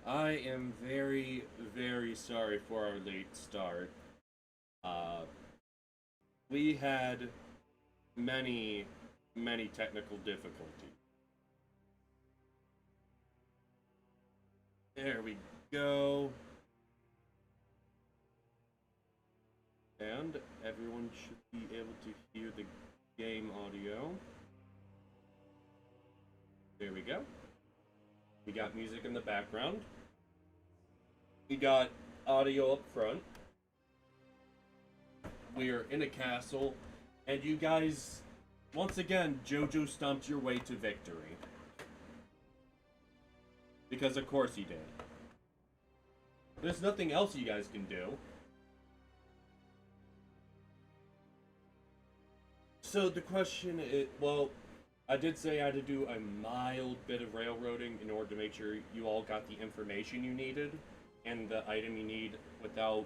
I am very, very sorry for our late start. Uh, we had many, many technical difficulties. There we go. And everyone should be able to hear the game audio. There we go. We got music in the background. We got audio up front. We are in a castle, and you guys, once again, JoJo stomped your way to victory. Because of course he did. There's nothing else you guys can do. So the question is, well, I did say I had to do a mild bit of railroading in order to make sure you all got the information you needed and the item you need without,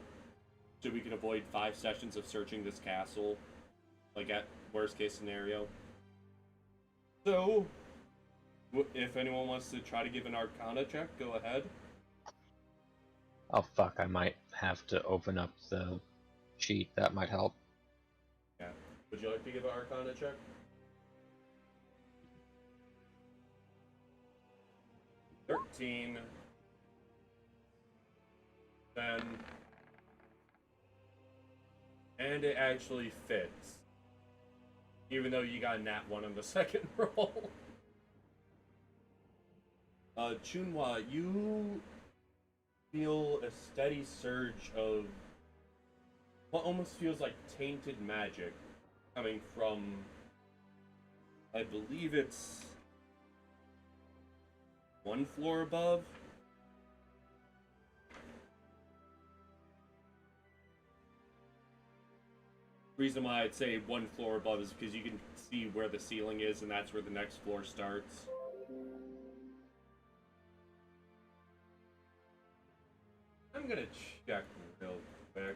so we can avoid 5 sessions of searching this castle, like at worst case scenario. So, if anyone wants to try to give an Arcana check, go ahead. Oh fuck, I might have to open up the sheet. That might help. Yeah. Would you like to give an Arcana check? $13. 10. And it actually fits. Even though you got a nat 1 on the second roll. Chunhua, you feel a steady surge of what almost feels like tainted magic coming from, I believe it's 1 floor above. Reason why I'd say 1 floor above is because you can see where the ceiling is, and that's where the next floor starts. I'm gonna check real quick,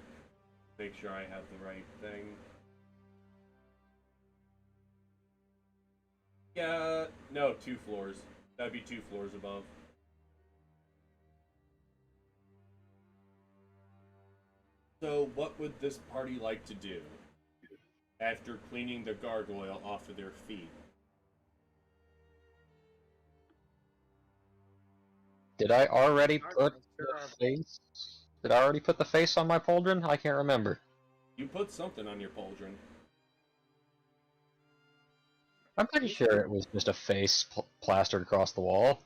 make sure I have the right thing. Yeah, no, 2 floors. That'd be 2 floors above. So, what would this party like to do after cleaning the gargoyle off of their feet? Did I already put the face? Did I already put the face on my pauldron? I can't remember. You put something on your pauldron. I'm pretty sure it was just a face plastered across the wall.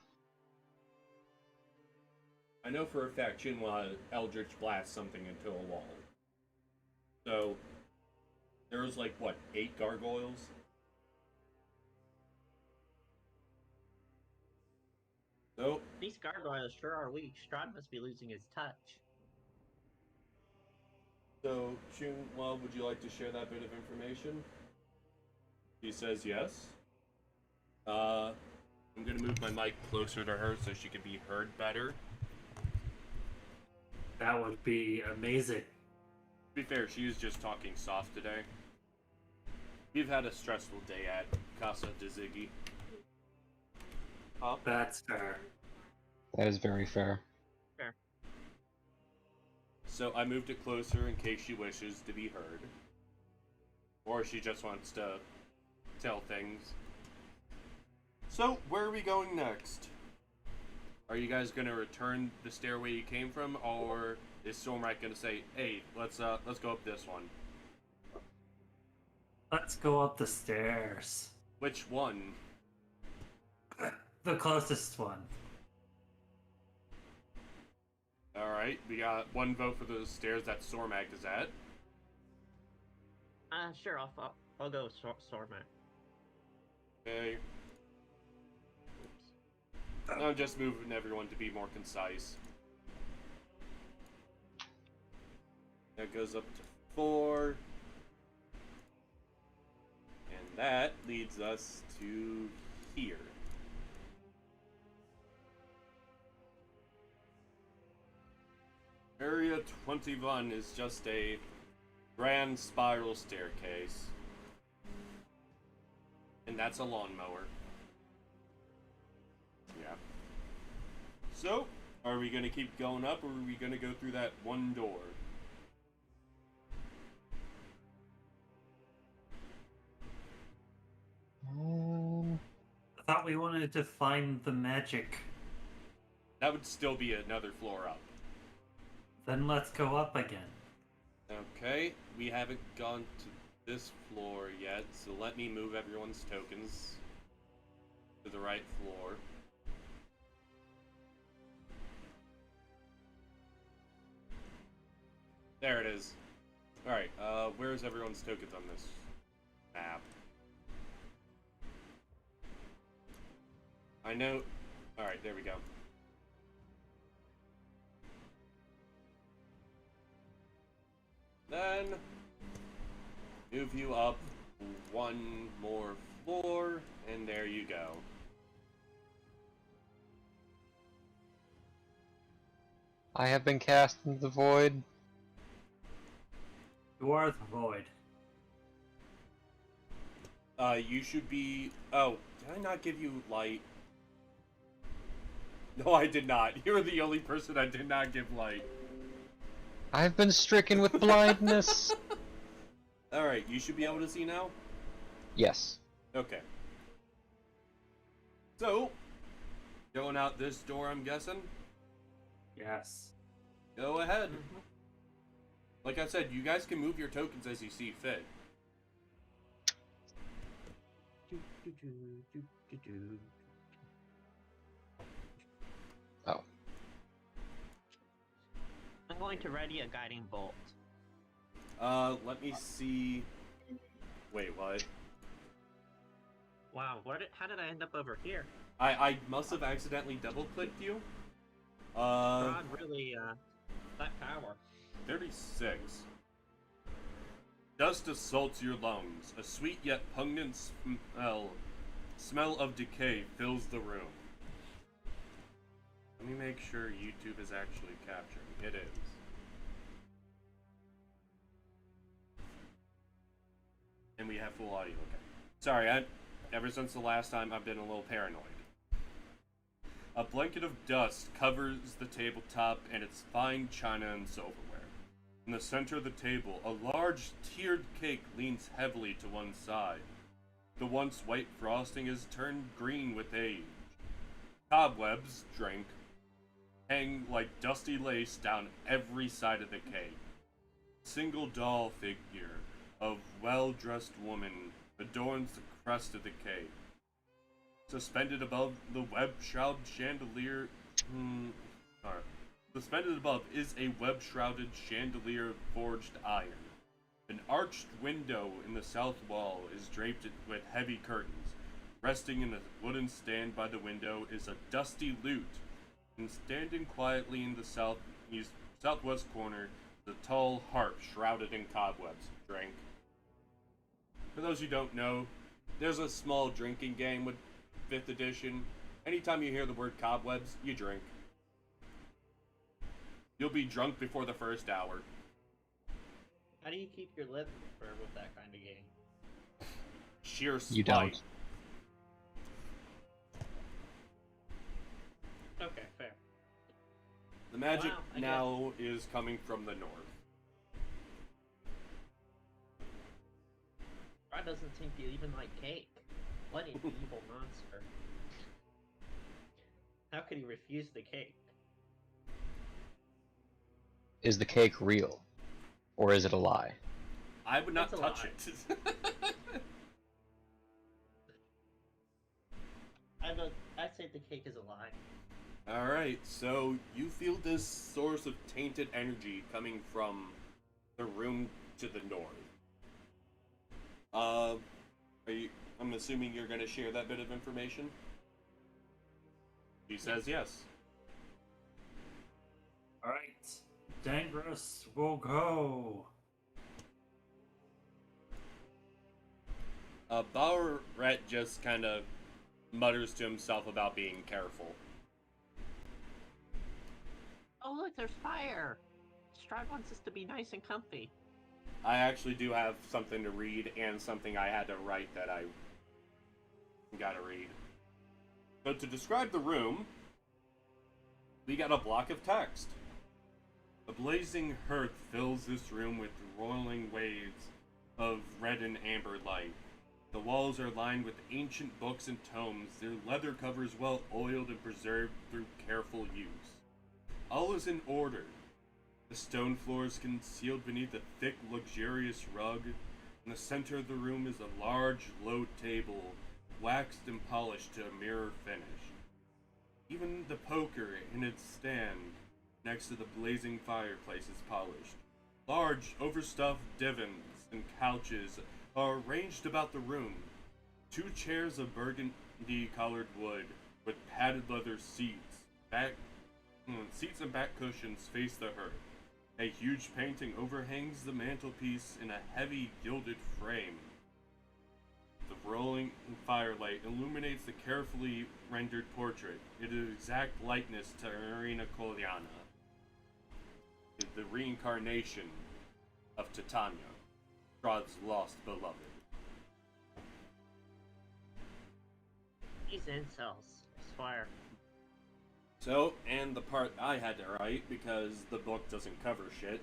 I know for a fact Chunhua Eldritch blasts something into a wall. So, there was like, what, 8 gargoyles? Nope. These gargoyles sure are weak. Strahd must be losing his touch. So, Chunhua, would you like to share that bit of information? He says yes. I'm gonna move my mic closer to her so she can be heard better. That would be amazing. To be fair, she was just talking soft today. We've had a stressful day at Casa de Ziggy. Huh? That's fair. That is very fair. Fair. So I moved it closer in case she wishes to be heard. Or she just wants to tell things. So, where are we going next? Are you guys gonna return the stairway you came from, or is Stormlight gonna say, "Hey, let's go up this one"? Let's go up the stairs. Which one? The closest one. All right, we got 1 vote for the stairs that Stormac is at. Sure, I'll go with Stormac. Okay. I'm just moving everyone to be more concise. That goes up to 4. And that leads us to here. Area 21 is just a grand spiral staircase. And that's a lawnmower. Yeah. So, Are we gonna keep going up, or are we gonna go through that one door? I thought we wanted to find the magic. That would still be another floor up. Then let's go up again. Okay, we haven't gone to this floor yet, so let me move everyone's tokens to the right floor. There it is. Alright, where's everyone's tokens on this map? I know... Alright, there we go. Then, move you up one more floor, and there you go. I have been cast into the void. You are the void. You should be... Oh, did I not give you light? No, I did not. You're the only person I did not give light. I've been stricken with blindness. Alright, you should be able to see now? Yes. Okay. So, going out this door, I'm guessing? Yes. Go ahead. Like I said, you guys can move your tokens as you see fit. Oh. I'm going to ready a guiding bolt. Let me see... Wait, what? Wow, how did I end up over here? I must have accidentally double-clicked you. God, really, that power. 36. Dust assaults your lungs. A sweet yet pungent smell of decay fills the room. Let me make sure YouTube is actually capturing. It is. And we have full audio. Okay. Sorry, ever since the last time, I've been a little paranoid. A blanket of dust covers the tabletop and its fine china and silverware. In the center of the table, a large tiered cake leans heavily to one side. The once white frosting is turned green with age. Cobwebs, drink, hang like dusty lace down every side of the cake. A single doll figure of well-dressed woman adorns the crest of the cake. Suspended above the web-shrouded chandelier... Suspended above is a web-shrouded chandelier of forged iron. An arched window in the south wall is draped with heavy curtains. Resting in a wooden stand by the window is a dusty lute, and standing quietly in the southwest corner is a tall harp shrouded in cobwebs. Drink. For those who don't know, there's a small drinking game with 5th edition. Anytime you hear the word cobwebs, you drink. You'll be drunk before the first hour. How do you keep your lip firm with that kind of game? Sheer spite. You don't. Okay, fair. The magic Wow, I now is coming from the north. Rod doesn't seem to even like cake. What an evil monster. How could he refuse the cake? Is the cake real? Or is it a lie? I would not That's a touch lie. it. I'd say the cake is a lie. Alright, so you feel this source of tainted energy coming from the room to the north. I'm assuming you're gonna share that bit of information? She says yes. Alright. Dangros will go. Bauret just kind of mutters to himself about being careful. Oh look, there's fire! Strahd wants us to be nice and comfy. I actually do have something to read and something I had to write that I gotta read. But to describe the room, we got a block of text. The blazing hearth fills this room with rolling waves of red and amber light. The walls are lined with ancient books and tomes, their leather covers well oiled and preserved through careful use. All is in order. The stone floor is concealed beneath a thick, luxurious rug. In the center of the room is a large, low table, waxed and polished to a mirror finish. Even the poker in its stand next to the blazing fireplace is polished. Large, overstuffed divans and couches are arranged about the room. 2 chairs of burgundy-colored wood with padded leather seats and back cushions face the hearth. A huge painting overhangs the mantelpiece in a heavy gilded frame. The rolling firelight illuminates the carefully rendered portrait. It is exact likeness to Irina Kolyana, the reincarnation of Titania, Strahd's lost beloved. These incels, I swear. So, and the part I had to write, because the book doesn't cover shit.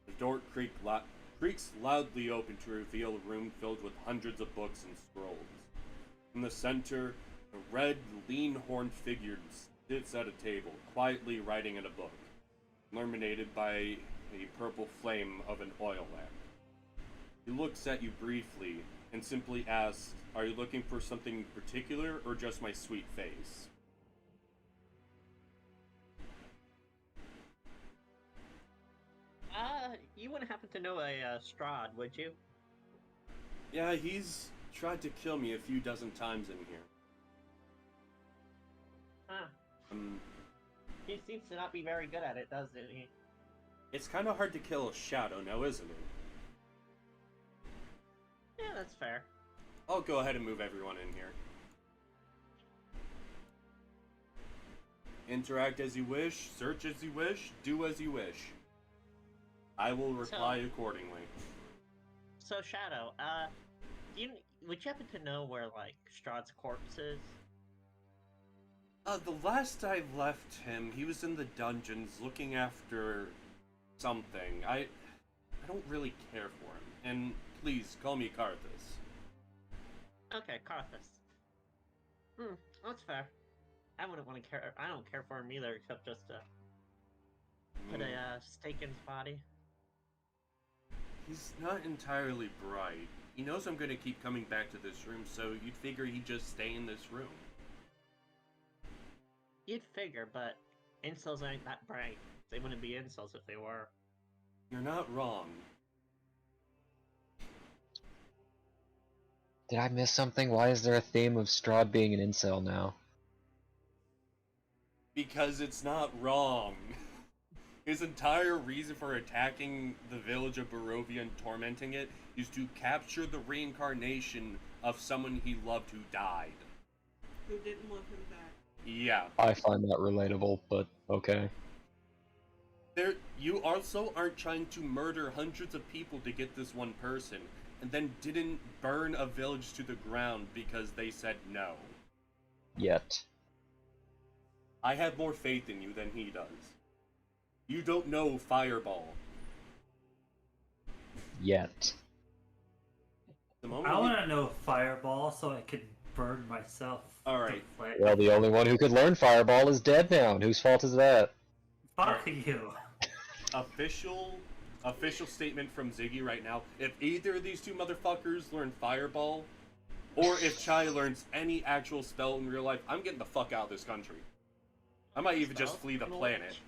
The door creaks loudly open to reveal a room filled with hundreds of books and scrolls. In the center, a red, lean-horned figure sits at a table, quietly writing in a book, illuminated by a purple flame of an oil lamp. He looks at you briefly and simply asks, "Are you looking for something particular or just my sweet face?" You wouldn't happen to know a Strahd, would you? Yeah, he's tried to kill me a few dozen times in here. Huh. He seems to not be very good at it, doesn't he? It's kind of hard to kill a shadow now, isn't it? Yeah, that's fair. I'll go ahead and move everyone in here. Interact as you wish, search as you wish, do as you wish. I will reply accordingly. So, Shadow, would you happen to know where, like, Strahd's corpse is? The last I left him, he was in the dungeons looking after something. I don't really care for him. And please, call me Karthus. Okay, Karthus. That's fair. I wouldn't want to care. I don't care for him either, except just to put a stake in his body. He's not entirely bright. He knows I'm going to keep coming back to this room, so you'd figure he'd just stay in this room. You'd figure, but incels ain't that bright. They wouldn't be incels if they were. You're not wrong. Did I miss something? Why is there a theme of Strahd being an incel now? Because it's not wrong. His entire reason for attacking the village of Barovia and tormenting it is to capture the reincarnation of someone he loved who died. Who didn't love him back. Yeah. I find that relatable, but okay. You also aren't trying to murder hundreds of people to get this one person, and then didn't burn a village to the ground because they said no. Yet. I have more faith in you than he does. You don't know Fireball. Yet. The moment I want to know Fireball so I could burn myself. Alright. Well, the only one who could learn Fireball is dead now, and whose fault is that? Fuck you. Official statement from Ziggy right now. If either of these two motherfuckers learn Fireball, or if Chai learns any actual spell in real life, I'm getting the fuck out of this country. I might even just flee the planet.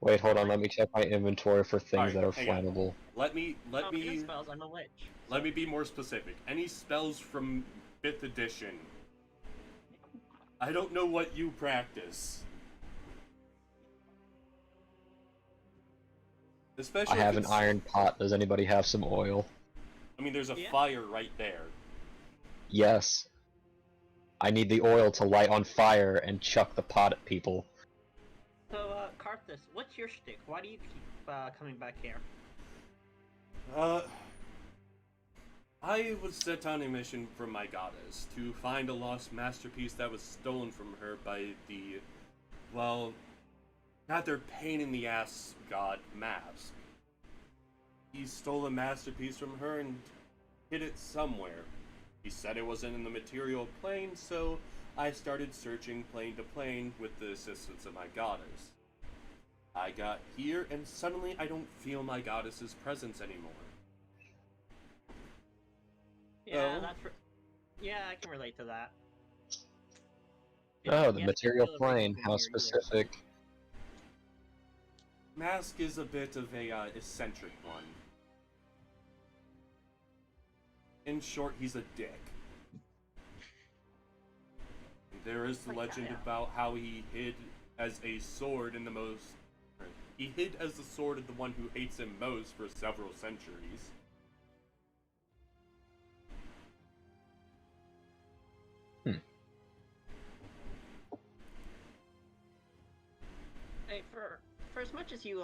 Wait, hold on, let me check my inventory for things Alright, that are hang on. flammable. Let me Spells, I'm a witch. Let me be more specific. Any spells from 5th edition. I don't know what you practice. Especially I have if an it's- iron pot. Does anybody have some oil? I mean, there's a Yeah. fire right there. Yes. I need the oil to light on fire and chuck the pot at people. So, Karthus, what's your shtick? Why do you keep coming back here? I was set on a mission from my goddess to find a lost masterpiece that was stolen from her by the well, rather pain in the ass god mask. He stole a masterpiece from her and hid it somewhere. He said it wasn't in the material plane, so I started searching plane to plane with the assistance of my goddess. I got here, and suddenly I don't feel my goddess's presence anymore. Yeah, Oh. yeah, I can relate to that. Oh, the Yeah, material feel the plane, reason how you're here. specific. Mask is a bit of a eccentric one. In short, he's a dick. There is the Like, legend yeah. about how he hid as a sword in the most. He hid as the sword of the one who hates him most for several centuries. Hey, for as much as you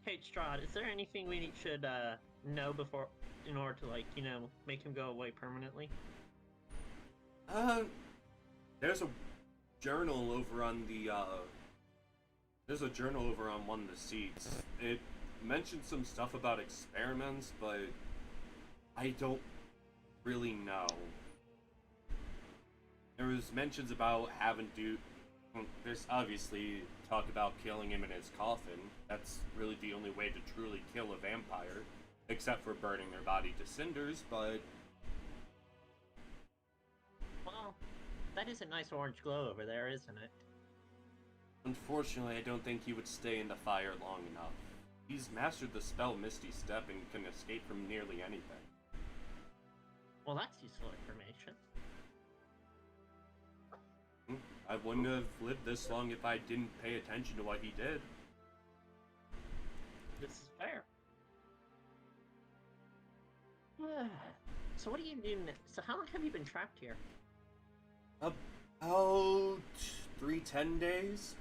hate Strahd, is there anything we should know before in order to like make him go away permanently? There's a journal over on the There's a journal over on one of the seats. It mentioned some stuff about experiments, but I don't really know. There was mentions about having to. There's obviously talk about killing him in his coffin. That's really the only way to truly kill a vampire, except for burning their body to cinders. But Well, that is a nice orange glow over there, isn't it? unfortunately, I don't think he would stay in the fire long enough. He's mastered the spell Misty Step and can escape from nearly anything. Well, that's useful information. I wouldn't have lived this long if I didn't pay attention to what he did. This is fair. So what do you do next? So how long have you been trapped here? About 10 days.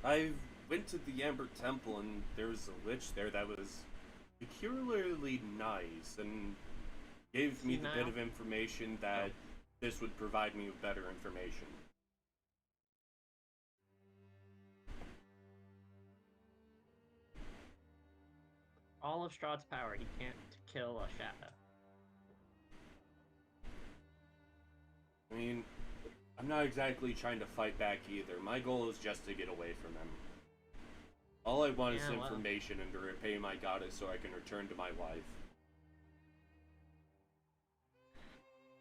I went to the Amber Temple and there was a witch there that was peculiarly nice and gave me the bit of information that this would provide me with better information. All of Strahd's power, he can't kill a shadow. I mean, I'm not exactly trying to fight back either. My goal is just to get away from him. All I want is Yeah, well. information and to repay my goddess so I can return to my wife.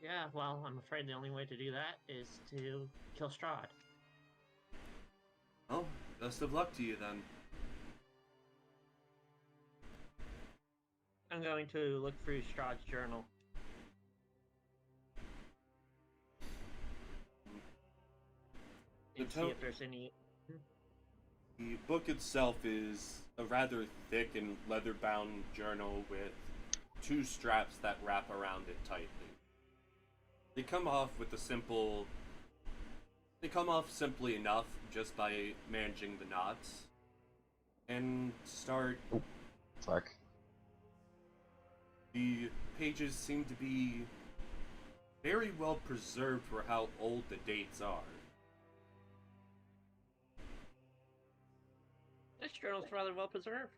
Yeah, well, I'm afraid the only way to do that is to kill Strahd. Oh, best of luck to you then. I'm going to look through Strahd's journal. And see if there's any... The book itself is a rather thick and leather-bound journal with 2 straps that wrap around it tightly. They come off simply enough just by managing the knots. And start... Fuck. The pages seem to be very well preserved for how old the dates are. This journal's rather well preserved.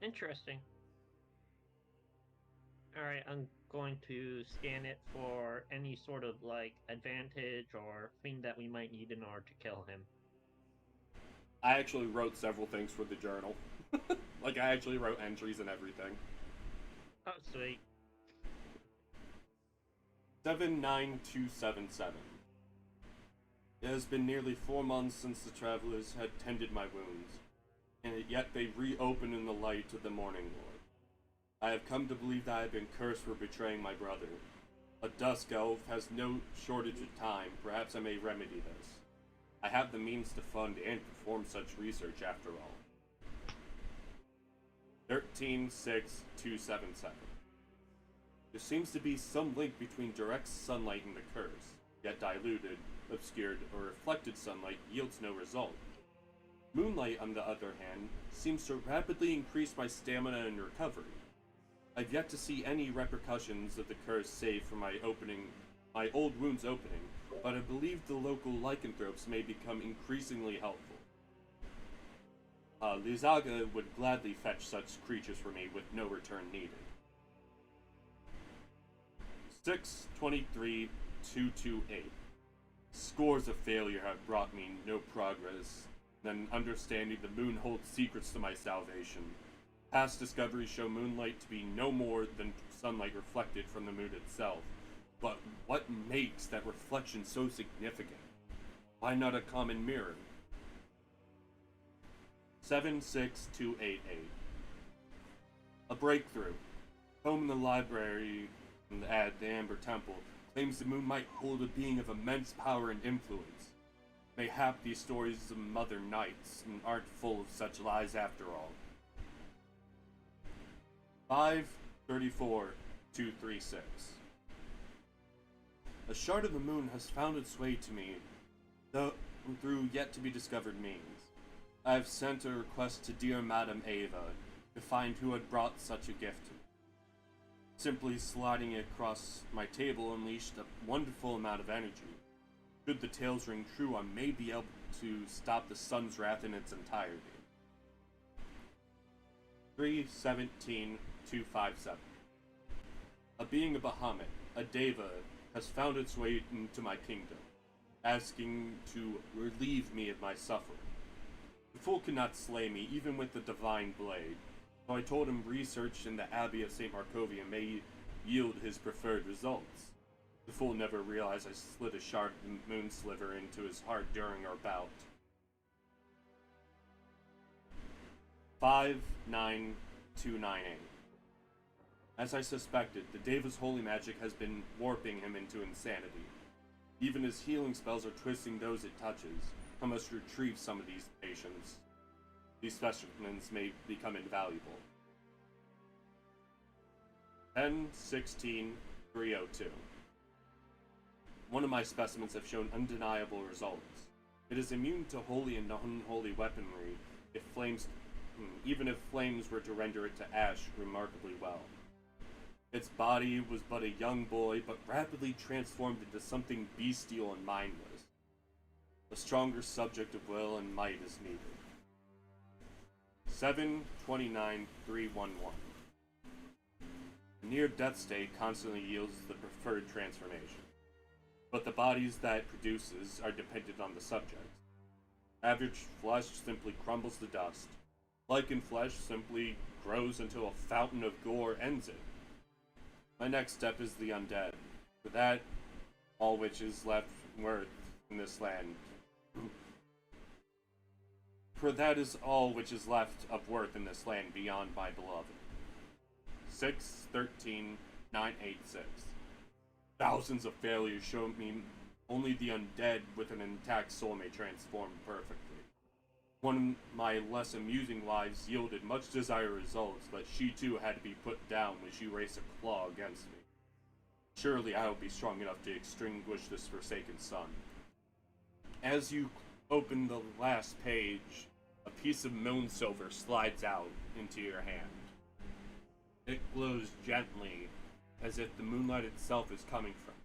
Interesting. Alright, I'm going to scan it for any sort of, like, advantage or thing that we might need in order to kill him. I actually wrote several things for the journal. Like, I actually wrote entries and everything. Oh, sweet. 79277. It has been nearly 4 months since the travelers had tended my wounds, and yet they reopened in the light of the Morning Lord. I have come to believe that I have been cursed for betraying my brother. A dusk elf has no shortage of time. Perhaps I may remedy this. I have the means to fund and perform such research after all. 136277. There seems to be some link between direct sunlight and the curse, yet diluted, obscured, or reflected sunlight yields no result. Moonlight, on the other hand, seems to rapidly increase my stamina and recovery. I've yet to see any repercussions of the curse save for my opening my old wounds opening, but I believe the local lycanthropes may become increasingly helpful. Lizaga would gladly fetch such creatures for me with no return needed. 6-23-228. Scores of failure have brought me no progress, then understanding the moon holds secrets to my salvation. Past discoveries show moonlight to be no more than sunlight reflected from the moon itself. But what makes that reflection so significant? Why not a common mirror? 7-6-2-8-8. A breakthrough. Home in the library at the Amber Temple claims the moon might hold a being of immense power and influence. Mayhap these stories of Mother Knights aren't full of such lies after all. 5-34-2-3-6. A shard of the moon has found its way to me, though through yet to be discovered means. I have sent a request to dear Madame Ava to find who had brought such a gift to me. Simply sliding it across my table unleashed a wonderful amount of energy. Should the tales ring true, I may be able to stop the sun's wrath in its entirety. 3-17-2-5-7. A being of Bahamut, a Deva, has found its way into my kingdom, asking to relieve me of my suffering. The fool cannot slay me, even with the divine blade, so I told him research in the Abbey of St. Markovia may yield his preferred results. The fool never realized I slid a shard of moon sliver into his heart during our bout. 5-9-2-9-8. As I suspected, the Deva's holy magic has been warping him into insanity. Even his healing spells are twisting those it touches. I must retrieve some of these patients. These specimens may become invaluable. 10-16-3-0-2. One of my specimens have shown undeniable results. It is immune to holy and unholy weaponry, even if flames were to render it to ash remarkably well. Its body was but a young boy, but rapidly transformed into something bestial and mindless. A stronger subject of will and might is needed. 7-29-3-1-1. The near-death state constantly yields the preferred transformation, but the bodies that it produces are dependent on the subject. Average flesh simply crumbles to dust. Lichen flesh simply grows until a fountain of gore ends it. My next step is the undead. For that, all which is left worth in this land. For that is all which is left of worth in this land beyond my beloved. 6-13-9-8-6. Thousands of failures show me only the undead with an intact soul may transform perfectly. One of my less amusing lives yielded much desired results, but she too had to be put down when she raised a claw against me. Surely I will be strong enough to extinguish this forsaken sun. As you open the last page, a piece of moon silver slides out into your hand. It glows gently, as if the moonlight itself is coming from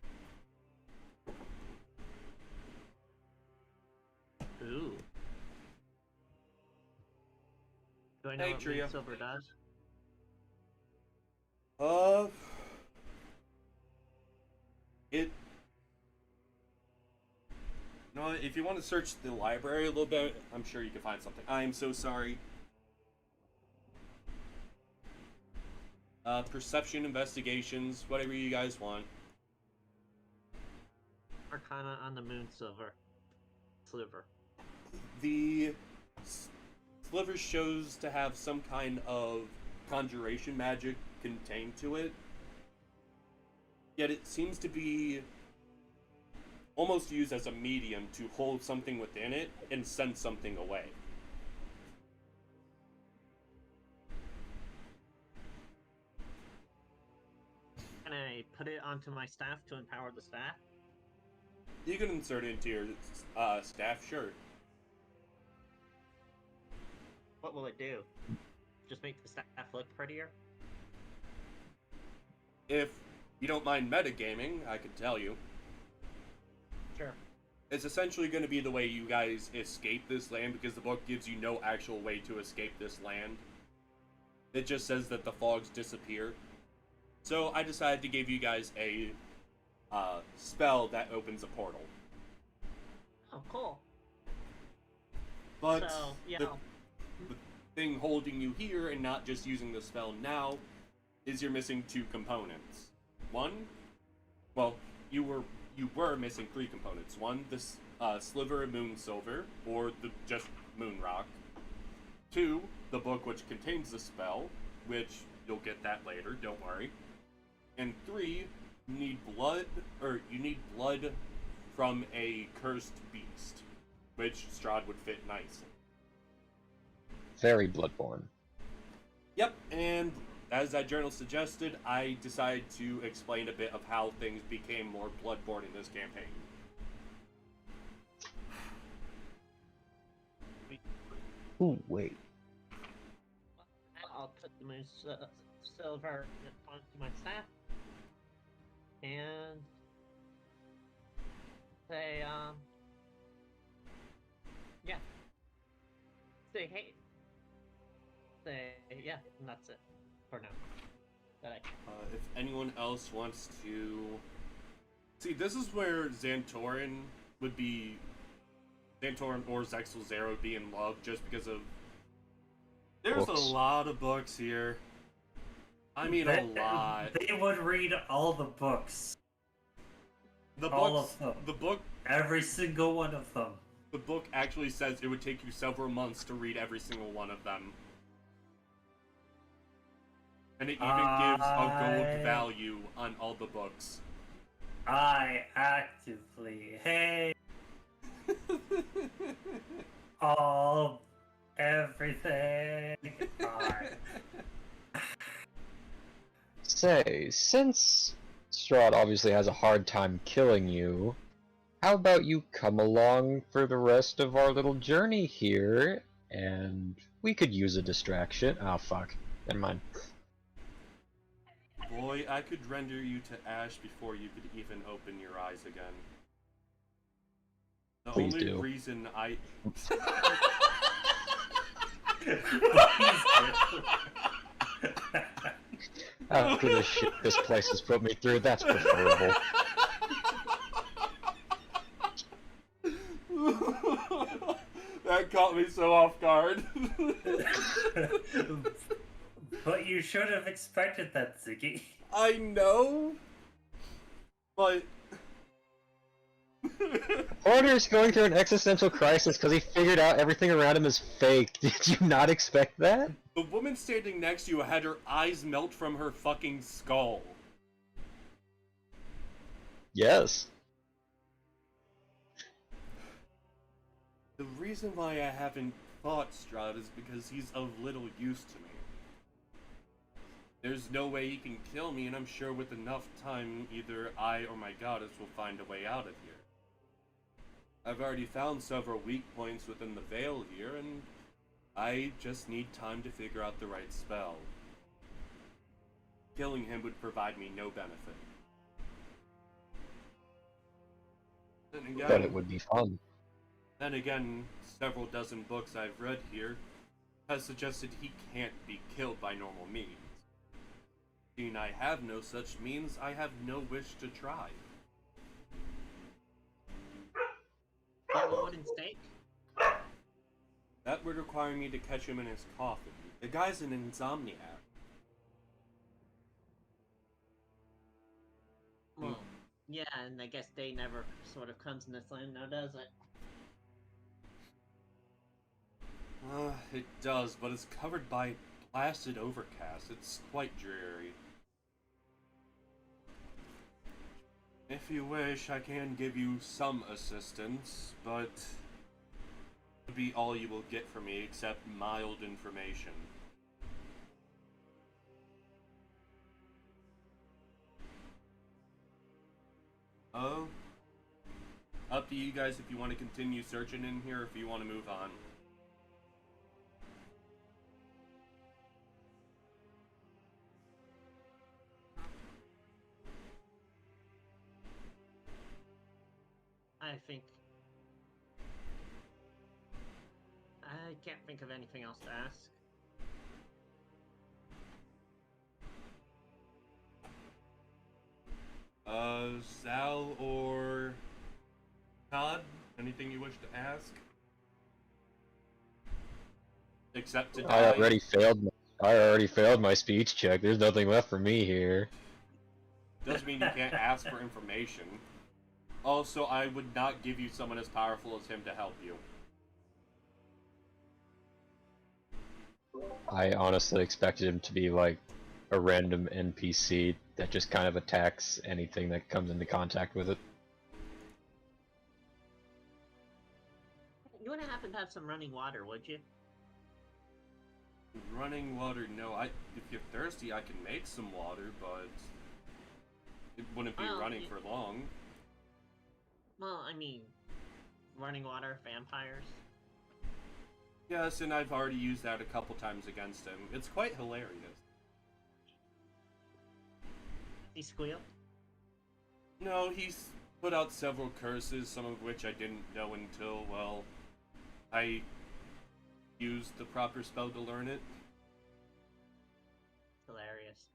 it. Ooh. Do I know Hey, what Tria. moon silver does? No, if you want to search the library a little bit, I'm sure you can find something. I am so sorry. Perception, investigations, whatever you guys want. Arcana on the moon silver. Sliver. The sliver shows to have some kind of conjuration magic contained to it. Yet it seems to be almost used as a medium to hold something within it and send something away. Can I put it onto my staff to empower the staff? You can insert it into your staff, sure. What will it do? Just make the staff look prettier? If you don't mind metagaming, I can tell you. Sure. It's essentially going to be the way you guys escape this land, because the book gives you no actual way to escape this land. It just says that the fogs disappear. So I decided to give you guys a spell that opens a portal. Oh, cool. But So, yeah. the thing holding you here and not just using the spell now is you're missing 2 components. One, well, you were missing 3 components. One, this sliver of moon silver, or the just moon rock. 2, the book which contains the spell, which you'll get that later, don't worry. And 3, you need blood from a cursed beast, which Strahd would fit nicely. Very bloodborne. Yep, and as that journal suggested, I decided to explain a bit of how things became more bloodborne in this campaign. Ooh, wait. I'll put the moon silver onto my staff. And say, yeah. Say, hey. Say, yeah, and that's it for now. If anyone else wants to... See, this is where Xantorin or Zexel would be in love, just because of... There's Books. a lot of books here. I mean, a lot. They would read all the books. The all books, of them. the book, Every single one of them. the book actually says it would take you several months to read every single one of them. And it even gives a gold value on all the books. I actively hate all everything. Say, since Strahd obviously has a hard time killing you, how about you come along for the rest of our little journey here, and we could use a distraction. Oh fuck, never mind. Boy, I could render you to ash before you could even open your eyes again. The Please only do. reason I... After the shit this place has put me through, that's preferable. That caught me so off guard. But you should have expected that, Ziggy. I know, but... Porter's going through an existential crisis because he figured out everything around him is fake. Did you not expect that? The woman standing next to you had her eyes melt from her fucking skull. Yes. The reason why I haven't fought Strahd is because he's of little use to me. There's no way he can kill me, and I'm sure with enough time, either I or my goddess will find a way out of here. I've already found several weak points within the Veil here, and I just need time to figure out the right spell. Killing him would provide me no benefit. Then again, But it would be fun. Then again, several dozen books I've read here has suggested he can't be killed by normal means. Seeing I have no such means, I have no wish to try. Got a wooden stake? That would require me to catch him in his coffin. The guy's an insomniac. Well, yeah, and I guess day never sort of comes in this land now, does it? It does, but it's covered by blasted overcast. It's quite dreary. If you wish, I can give you some assistance, but it would be all you will get from me except mild information. Oh, up to you guys if you want to continue searching in here or if you want to move on. I think I can't think of anything else to ask. Sal or Todd, anything you wish to ask? Except to I die. already failed my speech check. There's nothing left for me here. Doesn't mean you can't ask for information. Also, I would not give you someone as powerful as him to help you. I honestly expected him to be like a random NPC that just kind of attacks anything that comes into contact with it. You wouldn't happen to have some running water, would you? Running water, no. If you're thirsty, I can make some water, but it wouldn't be Well, running for long. Well, I mean, running water, vampires. Yes, and I've already used that a couple times against him. It's quite hilarious. He squealed. No, he's put out several curses, some of which I didn't know until, well, I used the proper spell to learn it. Hilarious.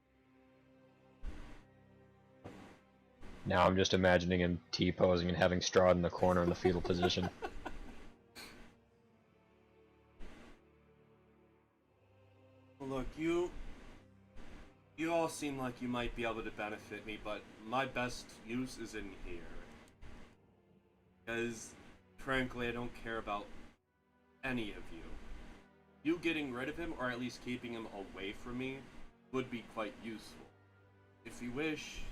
Now I'm just imagining him T-posing and having Strahd in the corner in the fetal position. Look, you all seem like you might be able to benefit me, but my best use is in here. Because, frankly, I don't care about any of you. You getting rid of him, or at least keeping him away from me, would be quite useful. If you wish,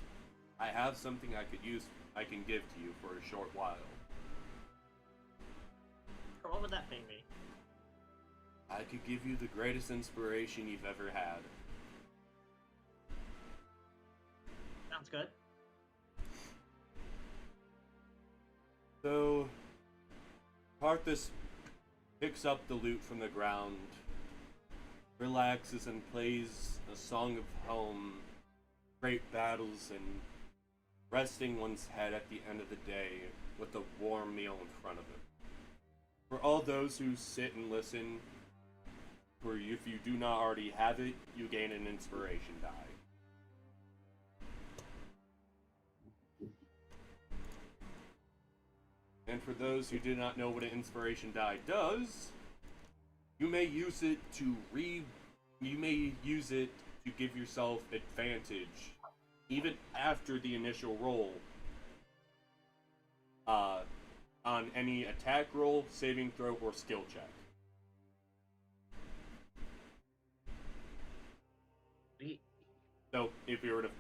I have something I can give to you for a short while. What would that thing be? I could give you the greatest inspiration you've ever had. Sounds good. So, Parthus picks up the loot from the ground, relaxes and plays a song of home, great battles, and resting one's head at the end of the day with a warm meal in front of him. For all those who sit and listen, or if you do not already have it, you gain an inspiration die. And for those who do not know what an inspiration die does, you may use it to give yourself advantage even after the initial roll on any attack roll, saving throw, or skill check. So if you were to...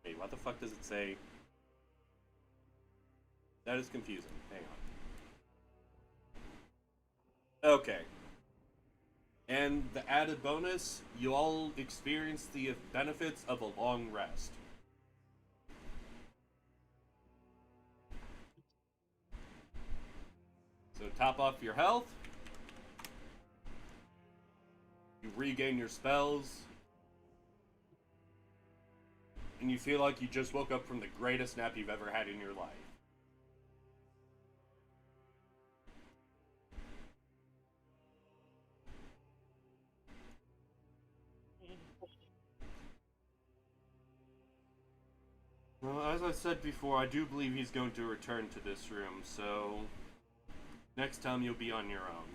Wait, what the fuck does it say? That is confusing. Hang on. Okay. And the added bonus, you all experience the benefits of a long rest. So top off your health. You regain your spells. And you feel like you just woke up from the greatest nap you've ever had in your life. Well, as I said before, I do believe he's going to return to this room, so next time you'll be on your own.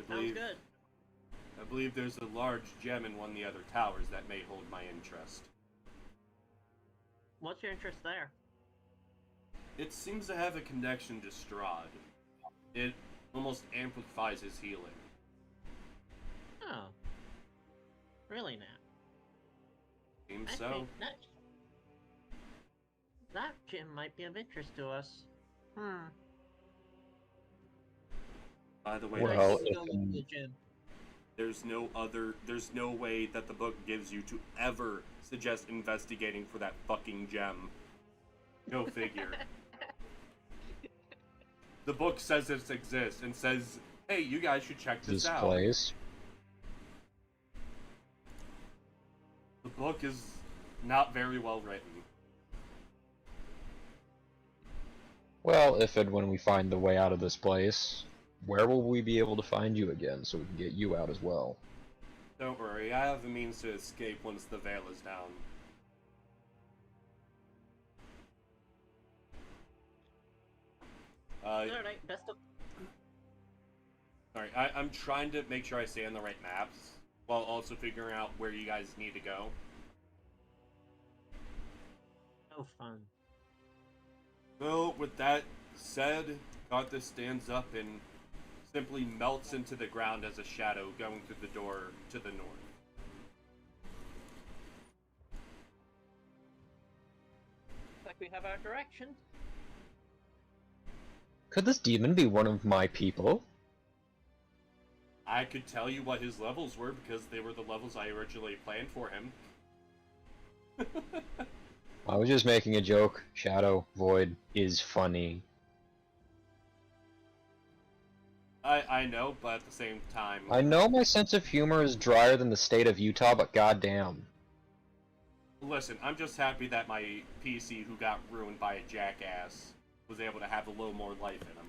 Sounds good. I believe there's a large gem in one of the other towers that may hold my interest. What's your interest there? It seems to have a connection to Strahd. It almost amplifies his healing. Oh. Really now? Seems I so. think that gym might be of interest to us. By the way, Well, The gym. there's no way that the book gives you to ever suggest investigating for that fucking gem. Go figure. The book says it exists and says, hey, you guys should check this out. place. The book is not very well written. Well, if and when we find the way out of this place, where will we be able to find you again so we can get you out as well? Don't worry, I have a means to escape once the veil is down. Alright, best of... Sorry, I'm trying to make sure I stay on the right maps, while also figuring out where you guys need to go. No fun. So, with that said, Garthus stands up and simply melts into the ground as a shadow going through the door to the north. Looks like we have our direction. Could this demon be one of my people? I could tell you what his levels were because they were the levels I originally planned for him. I was just making a joke. Shadow Void is funny. I know, but at the same time... I know my sense of humor is drier than the state of Utah, but goddamn. Listen, I'm just happy that my PC, who got ruined by a jackass, was able to have a little more life in him.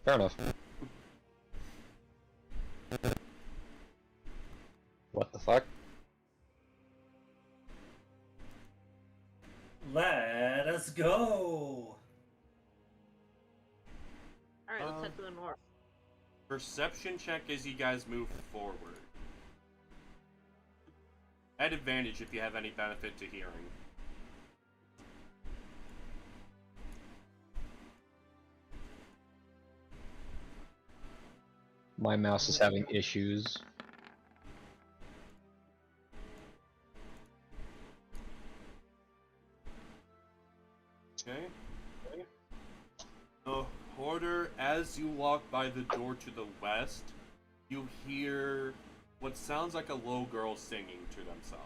Fair enough. What the fuck? Let us go. Alright, let's head to the north. Perception check as you guys move forward. At advantage if you have any benefit to hearing. My mouse is having issues. Okay. The Hoarder, as you walk by the door to the west, you hear what sounds like a low girl singing to themselves.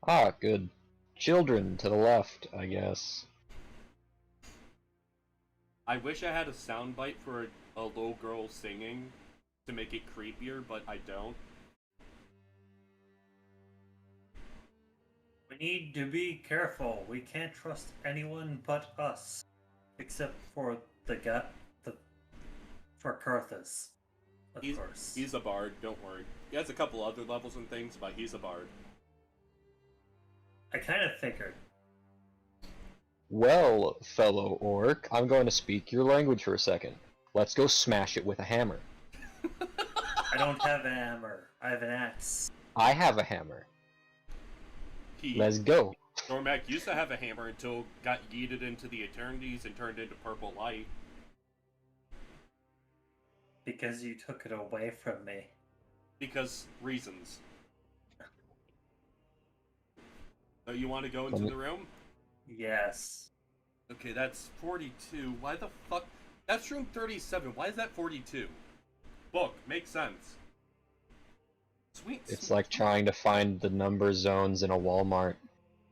Ah, good. Children to the left, I guess. I wish I had a soundbite for a low girl singing to make it creepier, but I don't. We need to be careful. We can't trust anyone but us, except for for Karthus, of course. He's a bard, don't worry. He has a couple other levels and things, but he's a bard. I kind of figured. Well, fellow orc, I'm going to speak your language for a second. Let's go smash it with a hammer. I don't have a hammer. I have an axe. I have a hammer. Let's go. Dormac used to have a hammer until got yeeted into the eternities and turned into purple light. Because you took it away from me. Because reasons. So you want to go into the room? Yes. Okay, that's 42. Why the fuck? That's room 37. Why is that 42? Book, makes sense. Sweet. It's like trying to find the number zones in a Walmart.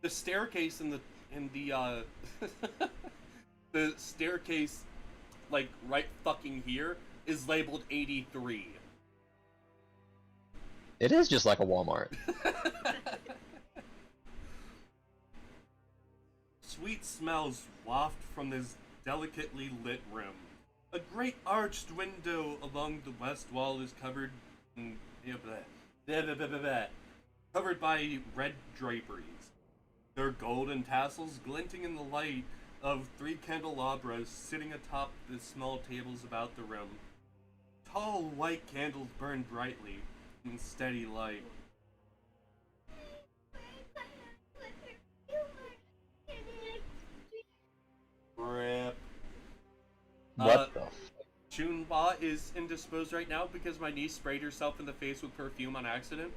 The staircase in the the staircase, like right fucking here, is labeled 83. It is just like a Walmart. Sweet smells waft from this delicately lit room. A great arched window along the west wall is covered in covered by red draperies. Their golden tassels glinting in the light of 3 candelabras sitting atop the small tables about the room. Tall white candles burn brightly in steady light. Rip. What the? Chunba is indisposed right now because my niece sprayed herself in the face with perfume on accident.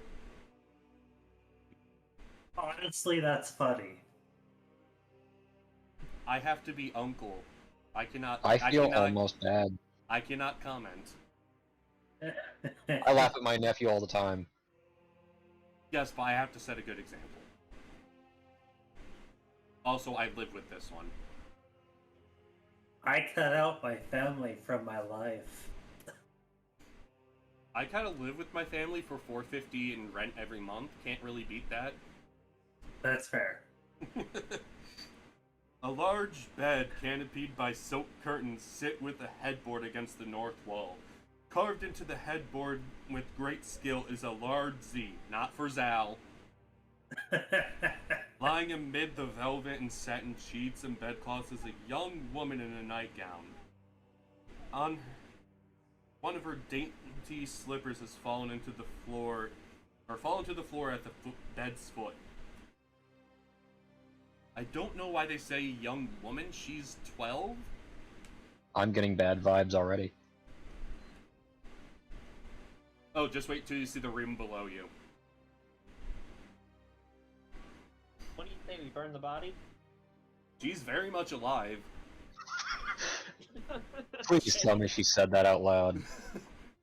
Honestly, that's funny. I have to be uncle. I cannot. I feel cannot, almost bad. I cannot comment. I laugh at my nephew all the time. Yes, but I have to set a good example. Also, I live with this one. I cut out my family from my life. I kind of live with my family for $450 in rent every month. Can't really beat that. That's fair. A large bed canopied by silk curtains sit with a headboard against the north wall. Carved into the headboard with great skill is a large Z, not for Zal. Lying amid the velvet and satin sheets and bedcloths is a young woman in a nightgown. One of her dainty slippers has fallen to the floor at the bed's foot. I don't know why they say young woman. She's 12? I'm getting bad vibes already. Oh, just wait till you see the room below you. What do you say? We burn the body? She's very much alive. Please tell me she said that out loud.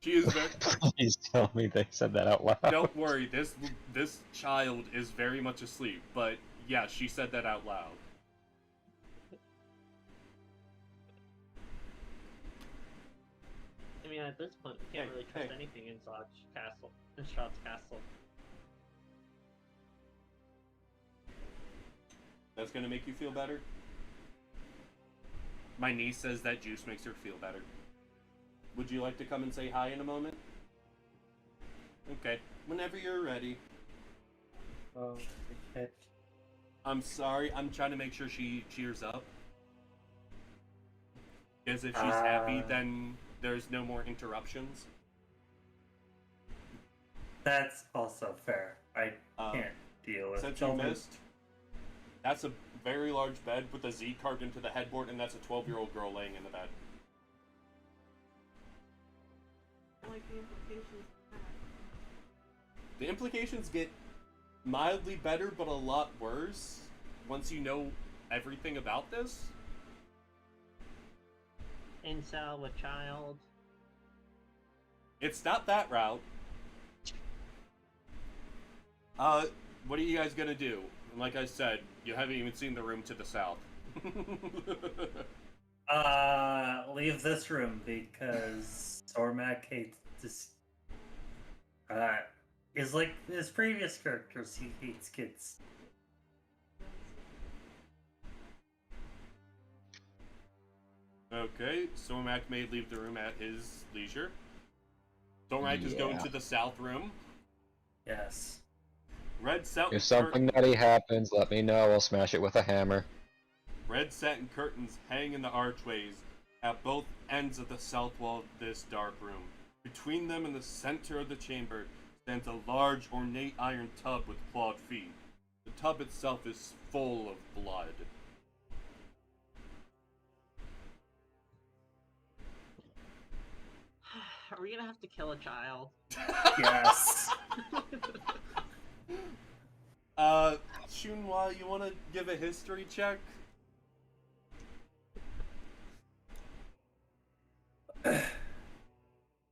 She is very... Please tell me they said that out loud. Don't worry, this child is very much asleep, but yeah, she said that out loud. I mean, at this point, we can't really trust anything in Shroud's castle. That's gonna make you feel better? My niece says that juice makes her feel better. Would you like to come and say hi in a moment? Okay, whenever you're ready. Oh, okay. I'm sorry, I'm trying to make sure she cheers up. Because if she's happy, then there's no more interruptions. That's also fair. I can't deal with Since you missed, that's a very large bed with a Z carved into the headboard, and that's a 12-year-old girl laying in the bed. I like the implications of that. The implications get mildly better, but a lot worse once you know everything about this. Incel with child. It's not that route. What are you guys gonna do? Like I said, you haven't even seen the room to the south. Leave this room because Sormac hates this. Is like his previous characters, he hates kids. Okay, Sormac may leave the room at his leisure. Sormac is going to the south room. Yes. Red satin If something nutty happens, let me know. I'll smash it with a hammer. Red satin curtains hang in the archways at both ends of the south wall of this dark room. Between them and the center of the chamber stands a large ornate iron tub with clawed feet. The tub itself is full of blood. Are we gonna have to kill a child? Yes. Shunhua, you wanna give a history check?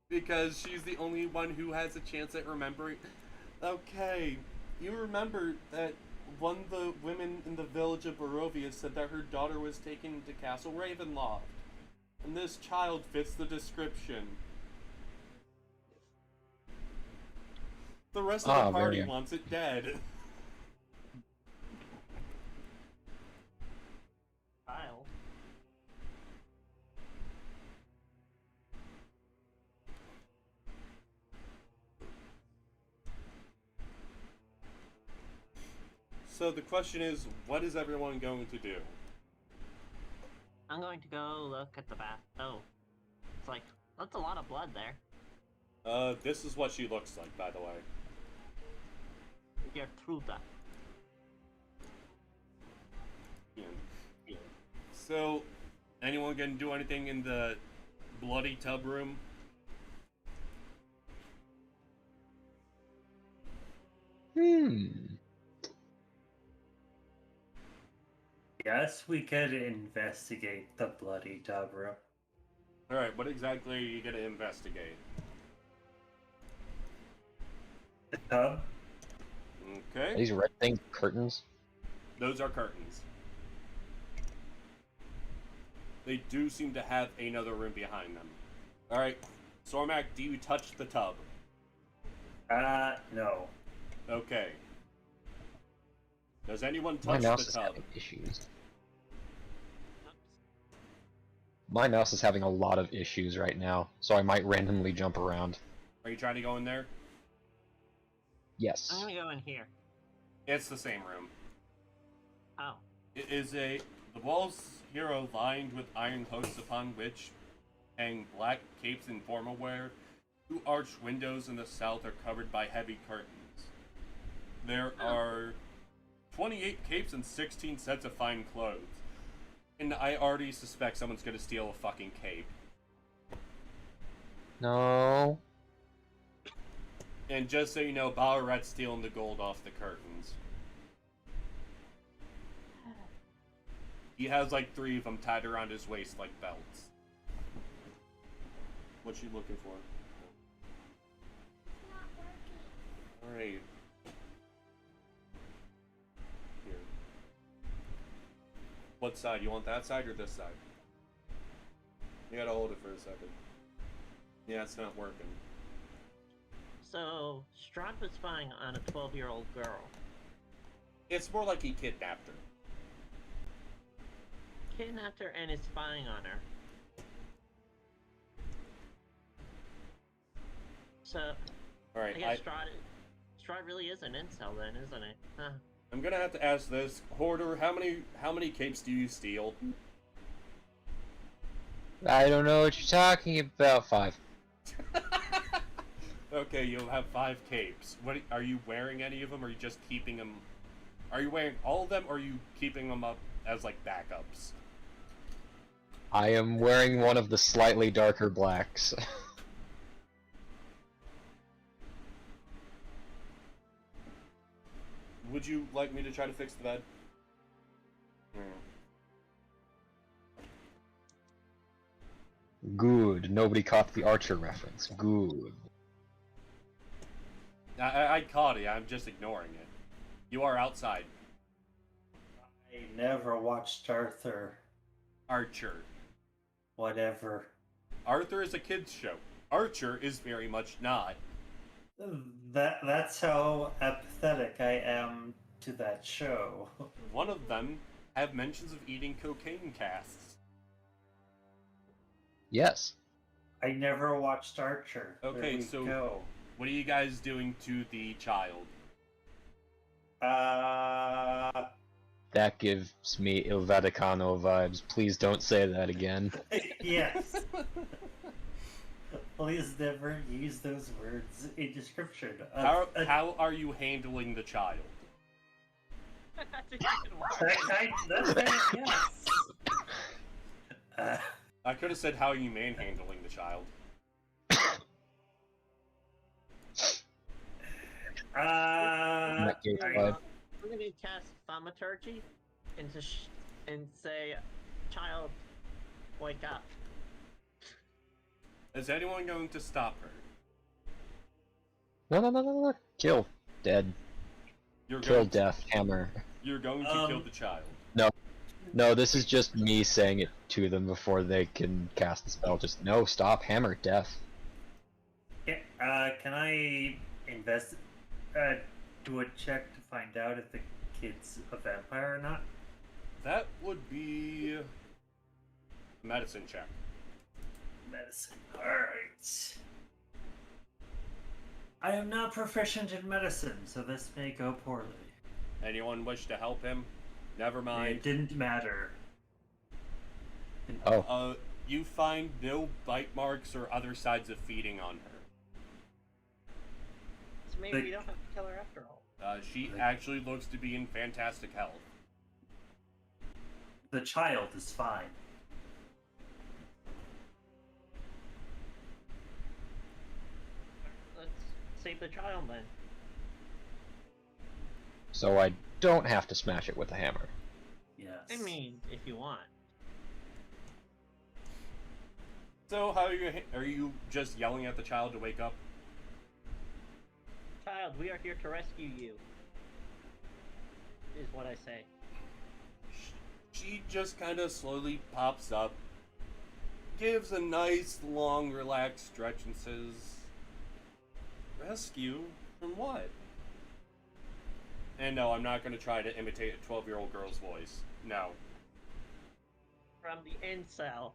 Because she's the only one who has a chance at remembering. Okay, you remember that one of the women in the village of Barovia said that her daughter was taken to Castle Ravenloft. And this child fits the description. The rest of the party wants it dead. Child. So the question is, what is everyone going to do? I'm going to go look at the bath. Oh. It's like, that's a lot of blood there. This is what she looks like, by the way. Gertruda. Yeah. So, anyone gonna do anything in the bloody tub room? Yes, we could investigate the bloody tub room. Alright, what exactly are you gonna investigate? The tub? Okay. These red things curtains? Those are curtains. They do seem to have another room behind them. Alright, Sormac, do you touch the tub? No. Okay. Does anyone My touch mouse the is tub? having issues. My mouse is having a lot of issues right now, so I might randomly jump around. Are you trying to go in there? Yes. I'm gonna go in here. It's the same room. Oh. It is the walls here are lined with iron posts upon which hang black capes and formal wear. 2 arched windows in the south are covered by heavy curtains. There are 28 capes and 16 sets of fine clothes. And I already suspect someone's gonna steal a fucking cape. No. And just so you know, Ballarat's stealing the gold off the curtains. He has like 3 of them tied around his waist like belts. What you looking for? It's not working. Alright. Here. What side? You want that side or this side? You gotta hold it for a second. Yeah, it's not working. So, Strahd was spying on a 12-year-old girl. It's more like he kidnapped her. Kidnapped her and is spying on her. So, Alright, I guess Strahd really is an incel then, isn't he? Huh. I'm gonna have to ask this. Hoarder, how many capes do you steal? I don't know what you're talking about. 5. Okay, you'll have 5 capes. What are you wearing? Any of them? Or are you just keeping them? Are you wearing all of them, or are you keeping them up as like backups? I am wearing one of the slightly darker blacks. Would you like me to try to fix the bed? Good. Nobody caught the Archer reference. Good. I caught it. I'm just ignoring it. You are outside, I never watched Arthur. Archer. Whatever. Arthur is a kids show. Archer is very much not. That's how apathetic I am to that show. One of them have mentions of eating cocaine casts. Yes. I never watched Archer. Okay, There we so- go. What are you guys doing to the child? That gives me Il Vaticano vibes. Please don't say that again. Yes. Please never use those words in description. How are you handling the child? That's exactly That's yes. I could have said how are you manhandling the child. In that case, are 5. We're gonna cast thaumaturgy and say, "Child, wake up." Is anyone going to stop her? No. Kill. Dead. You're Kill, going death, hammer. You're going to kill the child. No, this is just me saying it to them before they can cast the spell. Just, no, stop, hammer, death. Can I do a check to find out if the kid's a vampire or not? That would be a medicine check. Medicine. Alright. I am not proficient in medicine, so this may go poorly. Anyone wish to help him? Never It mind. didn't matter. Oh, You find no bite marks or other signs of feeding on her. So maybe we don't have to kill her after all. She actually looks to be in fantastic health. The child is fine. Let's save the child then. so I don't have to smash it with a hammer. Yes. I mean, if you want. So, are you just yelling at the child to wake up? Child, we are here to rescue you. Is what I say. She just kind of slowly pops up, gives a nice, long, relaxed stretch, and says, Rescue? From what? And no, I'm not going to try to imitate a 12-year-old girl's voice. No. From the incel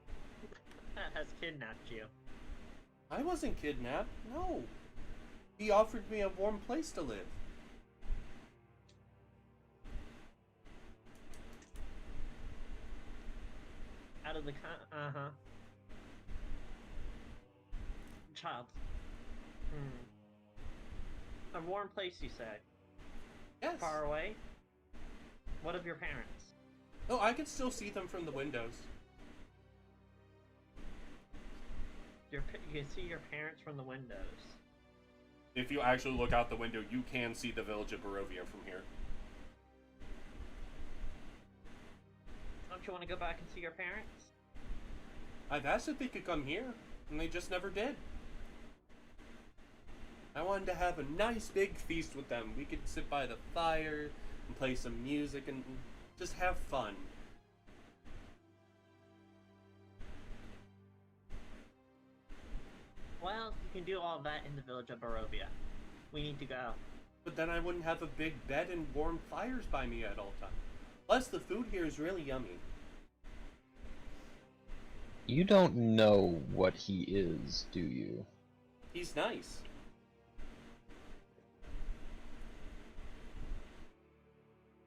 that has kidnapped you. I wasn't kidnapped. No. He offered me a warm place to live. Out of the Child. A warm place, you say? Yes. Far away? What of your parents? Oh, I can still see them from the windows. You can see your parents from the windows. If you actually look out the window, you can see the village of Barovia from here. Don't you want to go back and see your parents? I've asked if they could come here, and they just never did. I wanted to have a nice big feast with them. We could sit by the fire and play some music and just have fun. Well, you can do all that in the village of Barovia. We need to go. But then I wouldn't have a big bed and warm fires by me at all times. Plus, the food here is really yummy. You don't know what he is, do you? He's nice.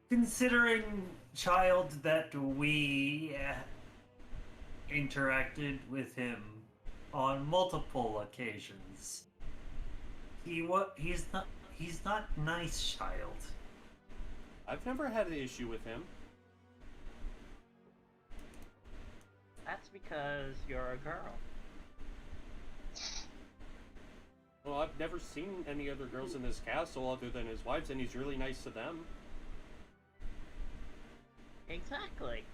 Considering, child, that we interacted with him on multiple occasions, he's not nice, child. I've never had an issue with him. That's because you're a girl. Well, I've never seen any other girls in this castle other than his wives, and he's really nice to them. Exactly.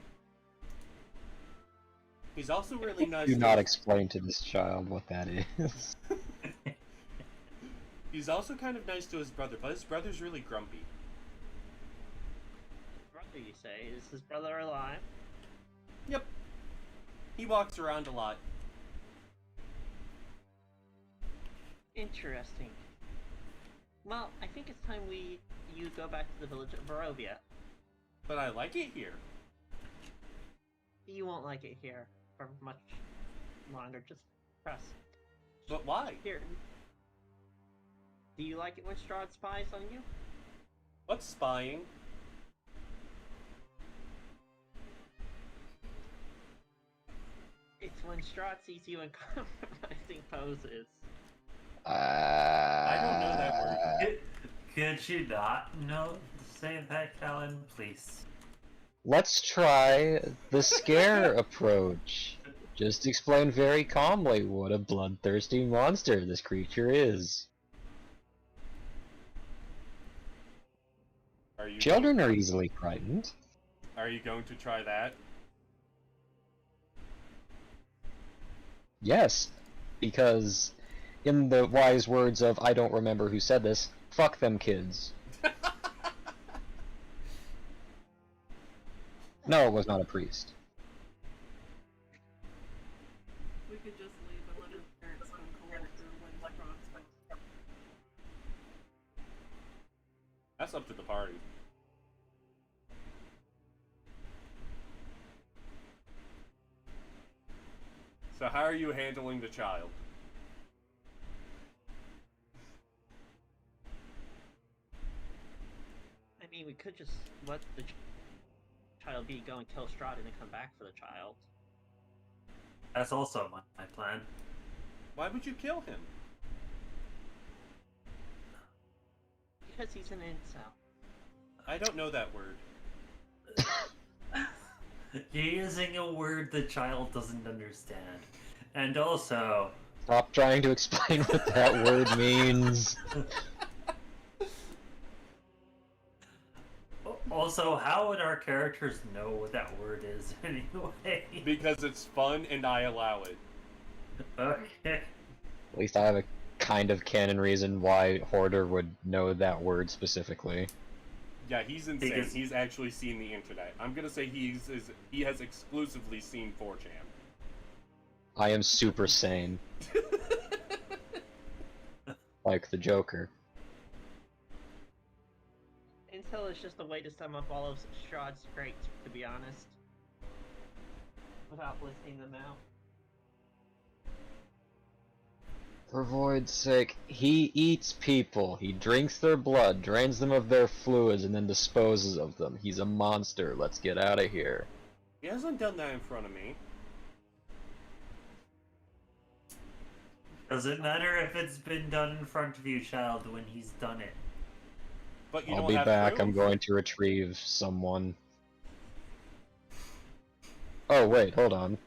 He's also really nice Do to not explain to this child what that is. He's also kind of nice to his brother, but his brother's really grumpy. Brother, you say? Is his brother alive? Yep. He walks around a lot. Interesting. Well, I think it's time you go back to the village of Barovia. But I like it here. You won't like it here for much longer. Just press. But why? Here. Do you like it when Strahd spies on you? What's spying? It's when Strahd sees you in compromising poses. I don't know that word. Could you not say that, Callan, please? Let's try the scare approach. Just explain very calmly what a bloodthirsty monster this creature is. Children are easily frightened. Are you going to try that? Yes, because in the wise words of I don't remember who said this, fuck them kids. No, it was not a priest. We could just leave and let his parents come collect her when Strahd spoke. That's up to the party. So how are you handling the child? I mean, we could just let the child be, go and kill Strahd, and then come back for the child. That's also my plan. Why would you kill him? Because he's an incel. I don't know that word. You're using a word the child doesn't understand. And also... Stop trying to explain what that word means. Also, how would our characters know what that word is anyway? Because it's fun and I allow it. Okay. At least I have a kind of canon reason why Hoarder would know that word specifically. Yeah, he's insane. Because- He's actually seen the internet. I'm gonna say he has exclusively seen 4chan. I am super sane. Like, like the Joker. Intel is just a way to sum up all of Strahd's traits, to be honest. Without listing them out. For Void's sake, he eats people. He drinks their blood, drains them of their fluids, and then disposes of them. He's a monster. Let's get out of here. He hasn't done that in front of me. Does it matter if it's been done in front of you, child, when he's done it? But you I'll don't be have back. proof. I'm going to retrieve someone. Oh, wait, hold on.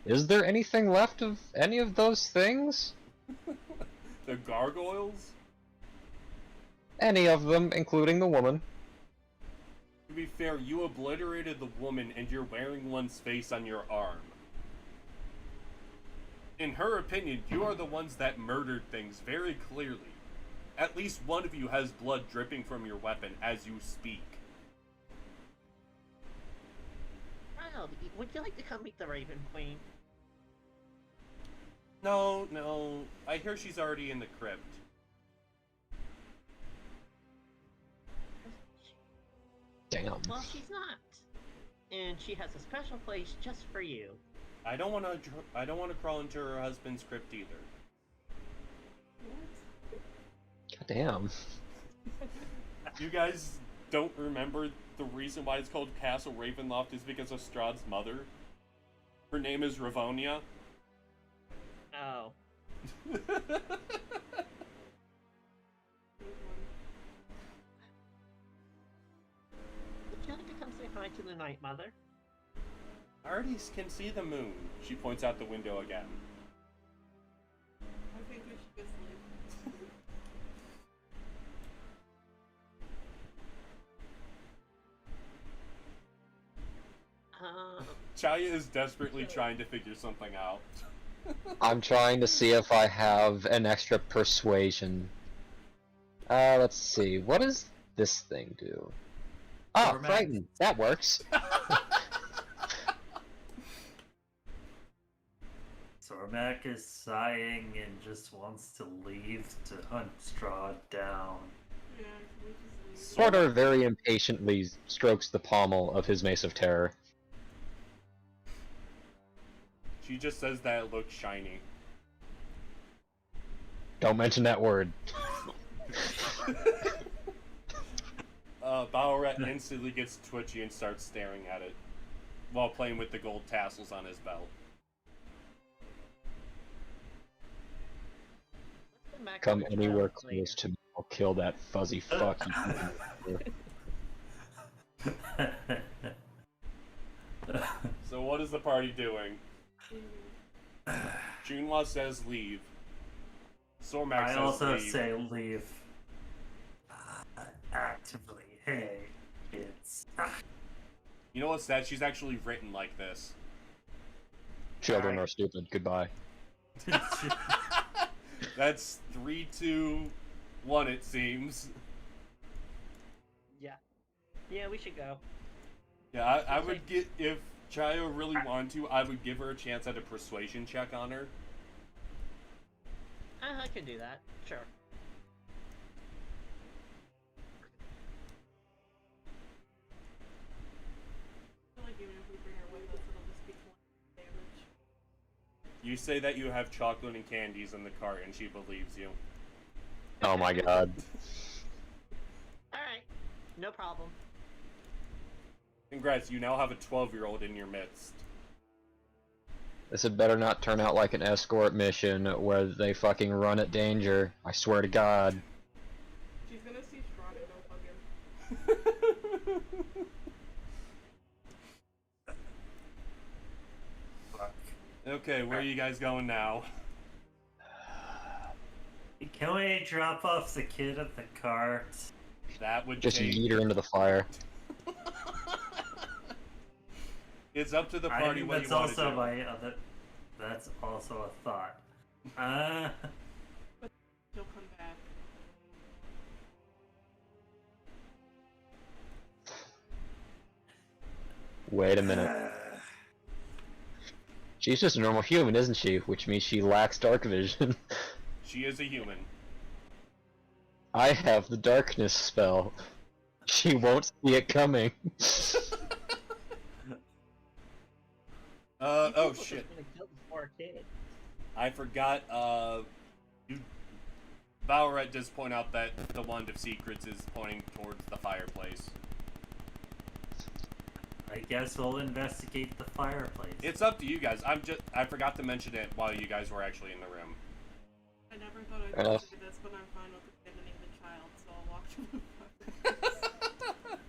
Is there anything left of any of those things? The gargoyles? Any of them, including the woman. To be fair, you obliterated the woman and you're wearing one's face on your arm. In her opinion, you are the ones that murdered things very clearly. At least one of you has blood dripping from your weapon as you speak. Child, would you like to come meet the Raven Queen? No. I hear she's already in the crypt. Damn. Well, she's not. And she has a special place just for you. I don't want to crawl into her husband's crypt either. God damn. You guys don't remember the reason why it's called Castle Ravenloft is because of Strahd's mother? Her name is Ravonia. Oh. Would you like to come say hi to the Night Mother? I already can see the moon. She points out the window again. I think we should just leave. Chaya is desperately trying to figure something out. I'm trying to see if I have an extra persuasion. Let's see. What does this thing do? Ah, Format. frighten. That works. Zormak is sighing and just wants to leave to hunt Strahd down. Yeah, can we just leave? Porter very impatiently strokes the pommel of his Mace of Terror. She just says that it looks shiny. Don't mention that word. Ballarat instantly gets twitchy and starts staring at it while playing with the gold tassels on his belt. What's the max Come of a anywhere child later? close to me, I'll kill that fuzzy fuck you. So what is the party doing? Junhua says leave. Sormak I says also leave. say leave. Actively. Hey, kids. You know what's that? She's actually written like this. Children are stupid. Goodbye. That's 3, 2, 1 it seems. Yeah. Yeah, we should go. Yeah, I would get, if Chaya really wanted to, I would give her a chance at a persuasion check on her. I can do that. Sure. I feel like even if we bring her with us, it'll just be 20 damage. You say that you have chocolate and candies in the cart and she believes you. Oh my god. Alright. No problem. Congrats, you now have a 12-year-old in your midst. This had better not turn out like an escort mission where they fucking run at danger. I swear to God. She's gonna see Strahd and don't hug him. Fuck. Okay, where are you guys going now? Can we drop off the kid at the cart? That would Just take... yeet her into the fire. It's up to the I party think what that's you want to also do. my other. That's also a thought. She'll come back. Wait a minute. She's just a normal human, isn't she? Which means she lacks dark vision. she is a human. I have the darkness spell. She won't see it coming. You Oh people just shit. wanna kill this poor kid. I forgot, Valorant does point out that the Wand of Secrets is pointing towards the fireplace. I guess we'll investigate the fireplace. It's up to you guys. I forgot to mention it while you guys were actually in the room. I never thought I'd Fair enough. say this, but I'm fine with abandoning the child, so I'll walk to the fireplace.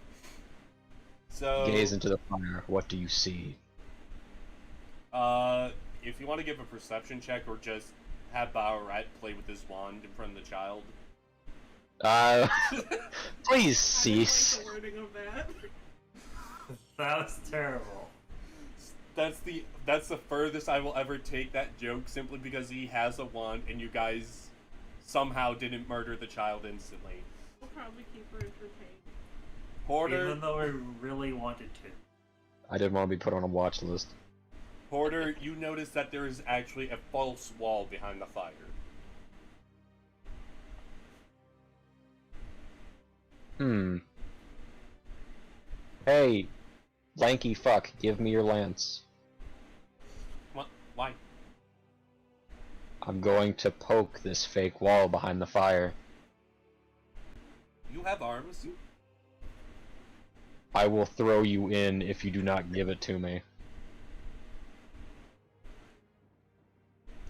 So, Gaze into the fire. What do you see? if you want to give a perception check or just have Baorat play with his wand in front of the child. Please I didn't cease. like the wording of that. That was terrible. That's the furthest I will ever take that joke, simply because he has a wand and you guys somehow didn't murder the child instantly. We'll probably keep her entertained. Hoarder, Even though I really wanted to. I didn't want to be put on a watch list. Hoarder, you notice that there is actually a false wall behind the fire. Hey, lanky fuck, give me your lance. What? Why? I'm going to poke this fake wall behind the fire. You have arms. I will throw you in if you do not give it to me.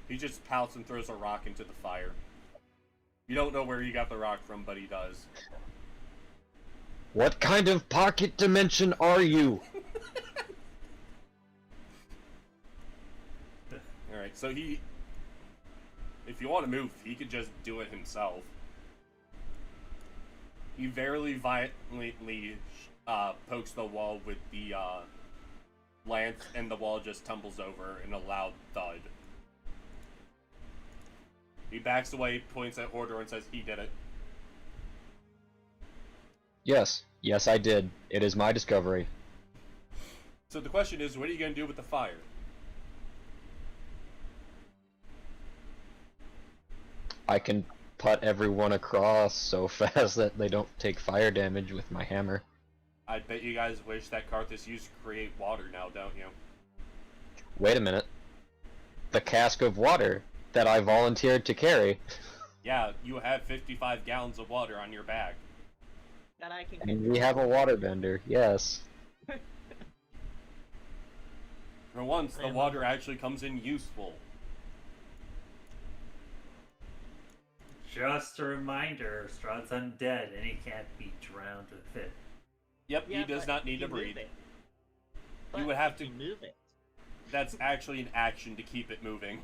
He just pouts and throws a rock into the fire. You don't know where he got the rock from, but he does. What kind of pocket dimension are you? Alright, so he... If you want to move, he could just do it himself. He very violently pokes the wall with the lance, and the wall just tumbles over in a loud thud. He backs away, points at Hoarder, and says he did it. Yes, yes I did. It is my discovery. So the question is, what are you going to do with the fire? I can put everyone across so fast that they don't take fire damage with my hammer. I bet you guys wish that Karthus used to create water now, don't you? Wait a minute. The cask of water that I volunteered to carry. Yeah, you have 55 gallons of water on your back. That I can And we have a waterbender, yes. For once, the water actually comes in useful. Just a reminder, Strahd's undead and he can't be drowned with it. Yep, Yeah, he does but not need you to move breathe. it. You But would have if to- you move it. That's actually an action to keep it moving.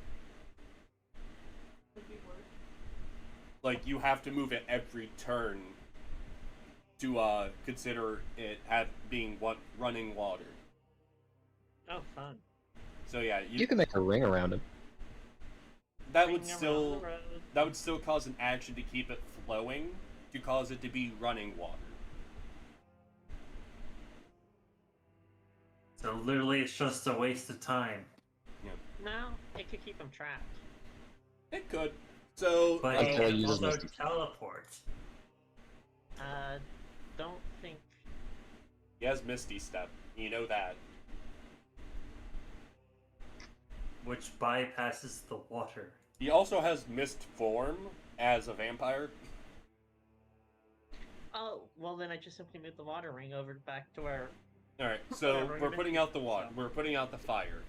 Would be worse. Like, you have to move it every turn to consider it being running water. Oh, fun. So yeah, You can make a ring around him. that Ring would around still the road. that would still cause an action to keep it flowing, to cause it to be running water. So literally it's just a waste of time. No, it could keep him trapped. It could. So But Until he it can uses also Misty. teleport. Don't think. he has Misty Step. You know that. Which bypasses the water. He also has Mist Form as a vampire. Oh, well then I just simply moved the water ring over back to where. Alright, so Whatever, we're even- putting out the water. We're putting out the fire.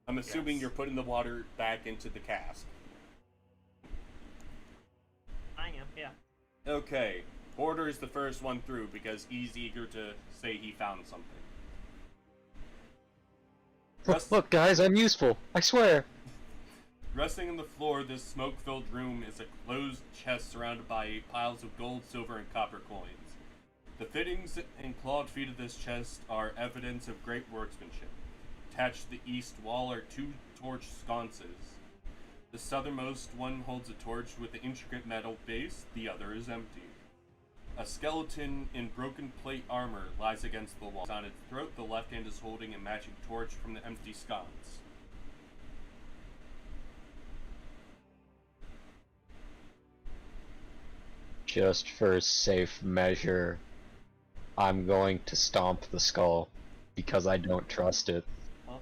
I'm assuming Yes. you're putting the water back into the cask. I am, yeah. Okay, Hoarder is the first one through because he's eager to say he found something. Rest- Look guys, I'm useful. I swear. Resting on the floor of this smoke-filled room is a closed chest surrounded by piles of gold, silver, and copper coins. The fittings and clawed feet of this chest are evidence of great workmanship. Attached to the east wall are two torch sconces. The southernmost one holds a torch with an intricate metal base, the other is empty. A skeleton in broken plate armor lies against the wall. On its throat, the left hand is holding a matching torch from the empty sconce. just for safe measure, I'm going to stomp the skull because I don't trust it. Huh?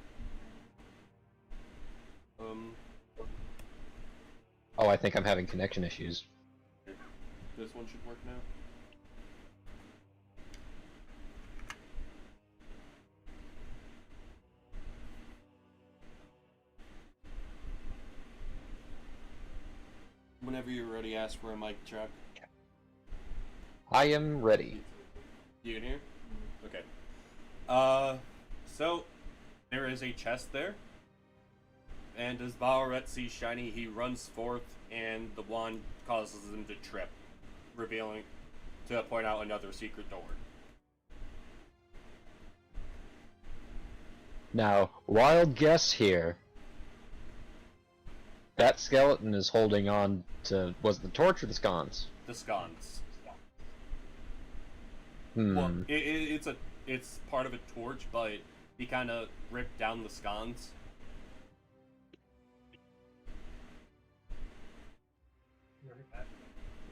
Oh, I think I'm having connection issues. This one should work now. Whenever you're ready, ask for a mic check. I am ready. You can hear? Okay. So there is a chest there, and as Baoret sees Shiny, he runs forth, and the wand causes him to trip, revealing to point out another secret door. Now, wild guess here. That skeleton is holding on to, was it the torch or the scones? The sconce. Hmm. Well, it's part of a torch, but he kind of ripped down the sconce.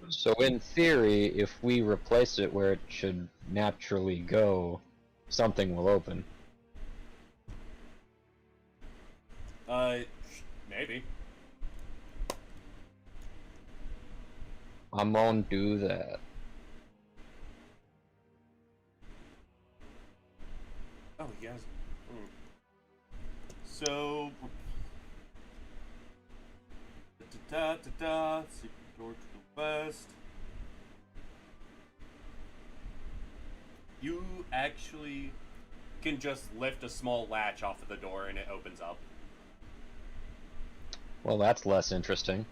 So in theory, if we replace it where it should naturally go, something will open. Maybe. I'm gonna do that. Oh, yes. So, secret door to the west. You actually can just lift a small latch off of the door and it opens up. Well, that's less interesting.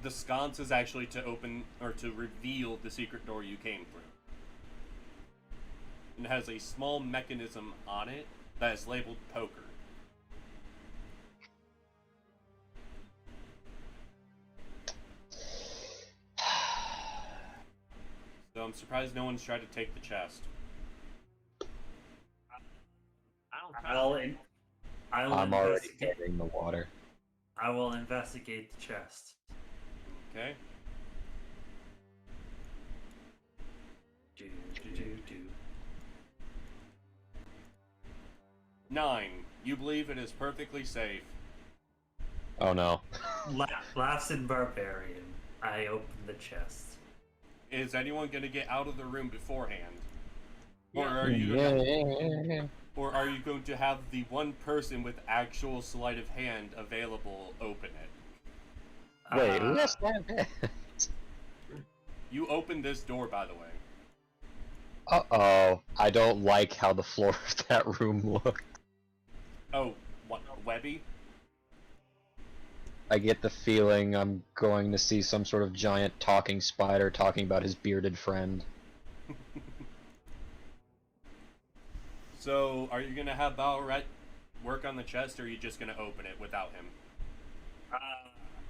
The sconce is actually to open or to reveal the secret door you came through. It has a small mechanism on it that is labeled poker. So I'm surprised no one's tried to take the chest. I don't trust I'll it. I'm already investigate. getting the water. I will investigate the chest. Okay? Do, do, do, do. 9. You believe it is perfectly safe. Oh no. Laughs in Barbarian. I open the chest. Is anyone going to get out of the room beforehand? Or Yeah. are you gonna, Yeah. or are you going to have the one person with actual sleight of hand available open it? Wait, Uh, let's not. You opened this door, by the way. Uh-oh. I don't like how the floor of that room looks. Oh, what, Webby? I get the feeling I'm going to see some sort of giant talking spider talking about his bearded friend. So, are you gonna have Baoret work on the chest, or are you just gonna open it without him?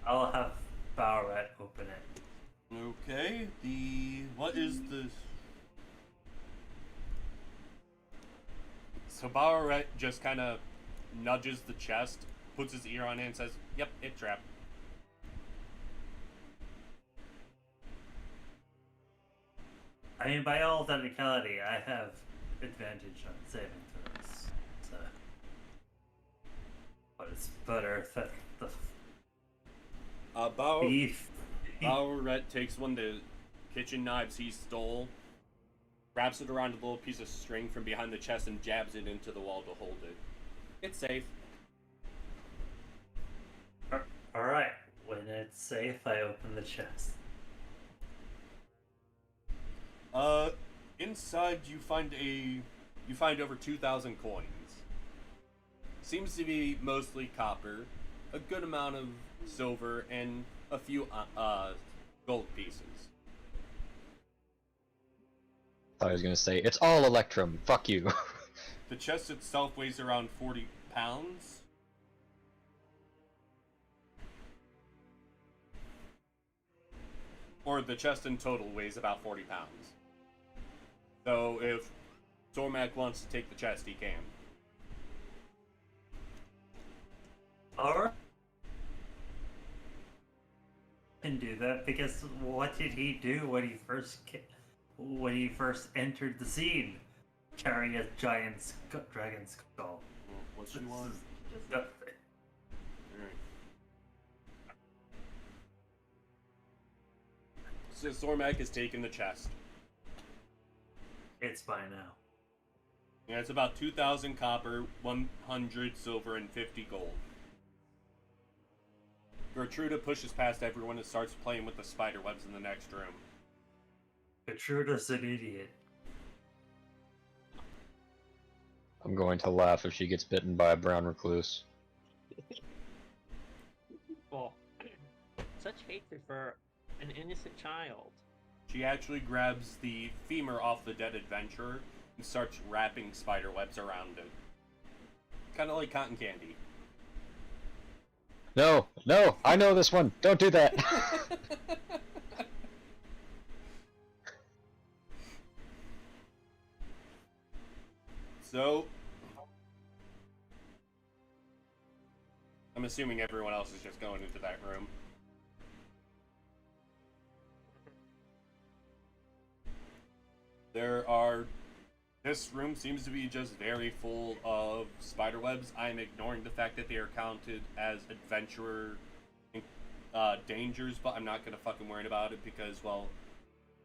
I'll have Baoret open it. Okay, what is the... So Baoret just kind of nudges the chest, puts his ear on it, and says, "Yep, it trapped." I mean, by all technicality, I have advantage on saving throws. So, but it's better that the beef. Baoret takes one of the kitchen knives he stole, wraps it around a little piece of string from behind the chest, and jabs it into the wall to hold it. It's safe. All right, when it's safe, I open the chest. Inside you find over 2,000 coins. Seems to be mostly copper, a good amount of silver, and a few gold pieces. Thought I was gonna say, it's all Electrum, fuck you. The chest itself weighs around 40 pounds. Or the chest in total weighs about 40 pounds. So if Zormak wants to take the chest, he can. Alright. And can do that because what did he do when he first entered the scene? Carry a giant dragon skull. Well, what you want? Just Nothing. Alright. So Zormak has taken the chest. It's by now. Yeah, it's about 2,000 copper, 100 silver, and 50 gold. Gertruda pushes past everyone and starts playing with the spider webs in the next room. Gertruda's an idiot. I'm going to laugh if she gets bitten by a brown recluse. Well, such hatred for an innocent child. She actually grabs the femur off the dead adventurer and starts wrapping spider webs around it. Kind of like cotton candy. No, no, I know this one. Don't do that. So, I'm assuming everyone else is just going into that room. This room seems to be just very full of spider webs. I'm ignoring the fact that they are counted as adventurer dangers, but I'm not gonna fucking worry about it because, well,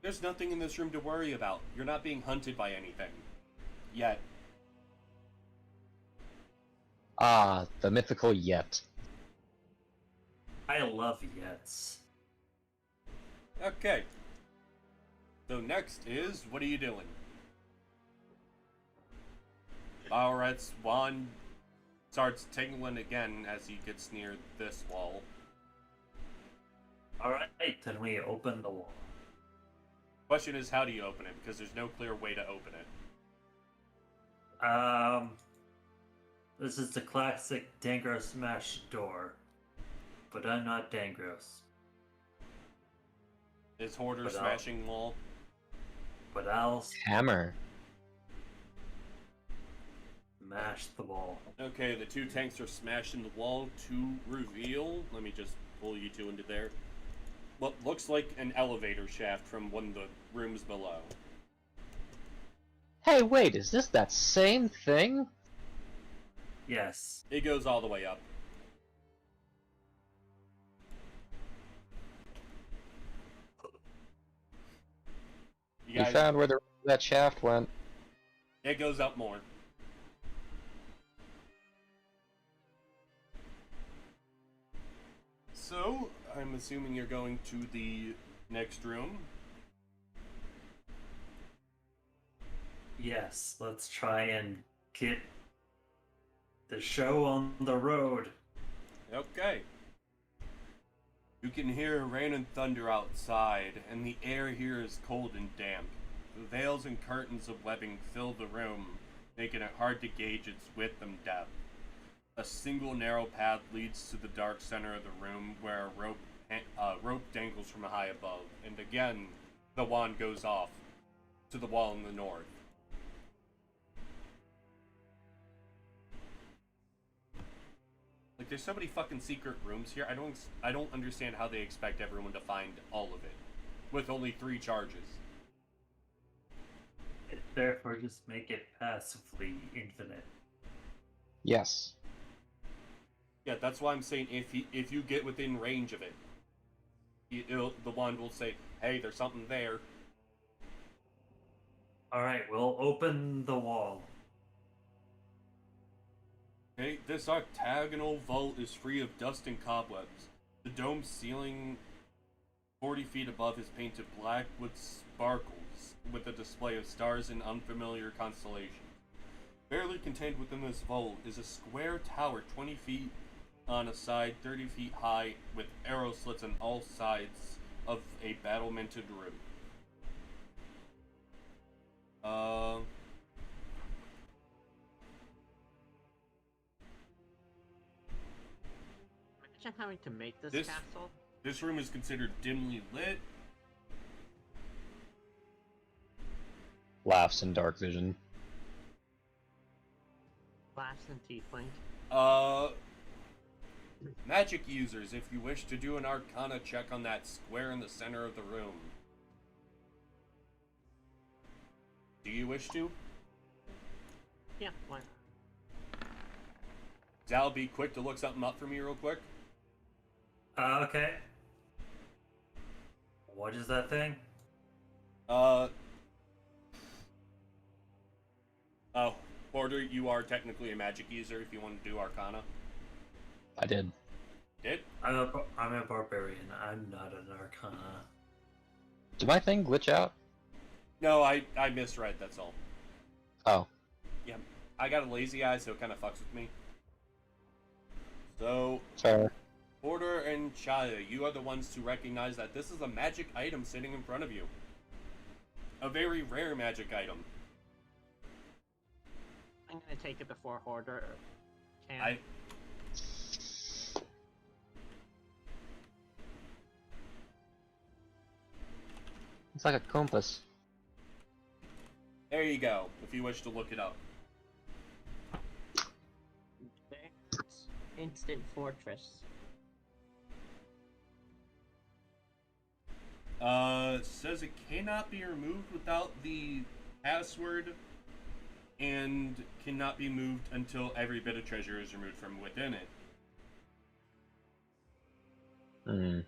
there's nothing in this room to worry about. You're not being hunted by anything. Yet. Ah, the mythical yet. I love Yets. Okay. So next is, what are you doing? Baoret's wand starts tingling again as he gets near this wall. Alright, then we open the wall. Question is, how do you open it? Because there's no clear way to open it. This is the classic Dangro smash door. But I'm not Dangros. Is Hoarder But smashing wall? But I'll Hammer. smash the wall. Okay, the two tanks are smashing the wall to reveal. Let me just pull you two into there. What looks like an elevator shaft from one of the rooms below. Hey, wait, is this that same thing? Yes. It goes all the way up. You We guys, found where that shaft went. it goes up more. So, I'm assuming you're going to the next room. Yes, let's try and get the show on the road. Okay. You can hear rain and thunder outside, and the air here is cold and damp. The veils and curtains of webbing fill the room, making it hard to gauge its width and depth. A single narrow path leads to the dark center of the room, where a rope dangles from high above, and again, the wand goes off to the wall in the north. Like, there's so many fucking secret rooms here. I don't understand how they expect everyone to find all of it, with only 3 charges. Therefore, just make it passively infinite. Yes. Yeah, that's why I'm saying if you get within range of it, the wand will say, "Hey, there's something there." Alright, we'll open the wall. Okay, this octagonal vault is free of dust and cobwebs. The dome ceiling 40 feet above is painted black with sparkles, with a display of stars and unfamiliar constellations. Barely contained within this vault is a square tower 20 feet on a side, 30 feet high, with arrow slits on all sides of a battlemented roof. Imagine having to make this This- castle. This room is considered dimly lit. Laughs in dark vision. Glass and tiefling. Magic users, if you wish to do an Arcana check on that square in the center of the room. Do you wish to? Yeah, why not? Zal, be quick to look something up for me real quick. Okay. What is that thing? Oh, Porter, you are technically a magic user if you want to do Arcana. I did. Did? I'm a barbarian. I'm not an arcana. Did my thing glitch out? No, I misread, that's all. Oh. Yeah, I got a lazy eye, so it kind of fucks with me. So, Sorry. Porter and Chaya, you are the ones to recognize that this is a magic item sitting in front of you. A very rare magic item. I'm gonna take it before Hoarder can. It's like a compass. There you go, if you wish to look it up. Instant Fortress. Says it cannot be removed without the password and cannot be moved until every bit of treasure is removed from within it. Hmm.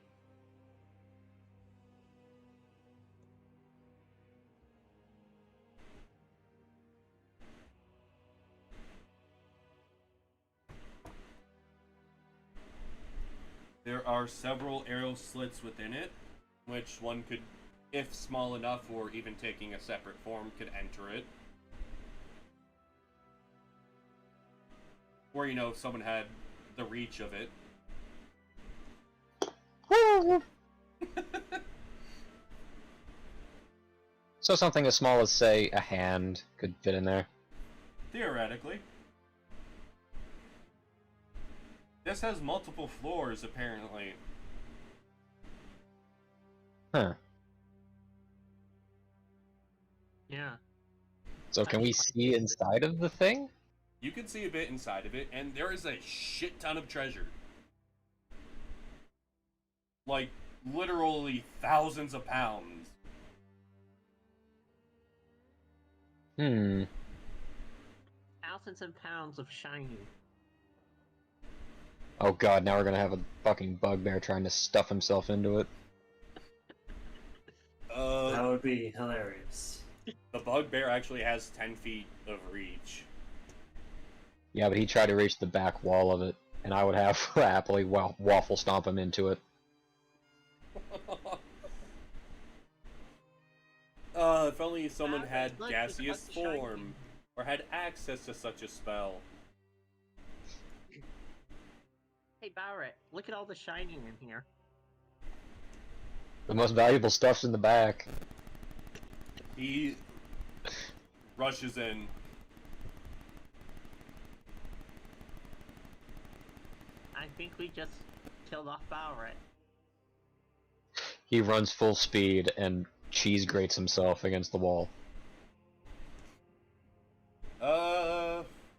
There are several arrow slits within it, which one could, if small enough or even taking a separate form, could enter it. Or, you know, if someone had the reach of it. So something as small as, say, a hand could fit in there. Theoretically. This has multiple floors, apparently. Huh. Yeah. So can we see inside of the thing? You can see a bit inside of it, and there is a shit ton of treasure. Like, literally thousands of pounds. Hmm. Thousands of pounds of shiny. Oh god, now we're gonna have a fucking bugbear trying to stuff himself into it. That would be hilarious. The bugbear actually has 10 feet of reach. Yeah, but he tried to reach the back wall of it, and I would have happily waffle stomp him into it. If only someone had Look, gaseous it's shiny. form, or had access to such a spell. Hey Barrett, look at all the shining in here. The most valuable stuff's in the back. He rushes in. I think we just killed off Barrett. He runs full speed and cheese grates himself against the wall.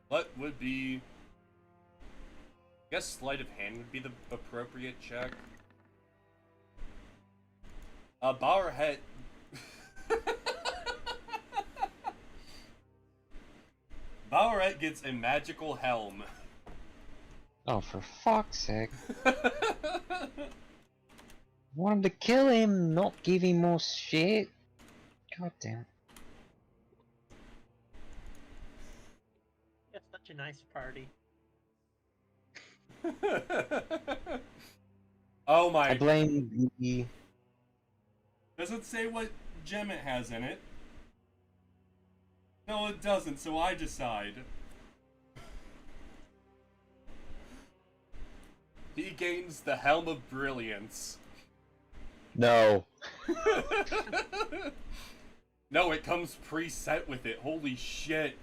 What would be... I guess sleight of hand would be the appropriate check. Bowerhead... Bowerhead gets a magical helm. Oh, for fuck's sake. Wanted to kill him, not give him more shit. God damn. It's such a nice party. Oh my... I blame the... Does it say what gem it has in it? No, it doesn't, so I decide. He gains the Helm of Brilliance. No. No, it comes preset with it. Holy shit.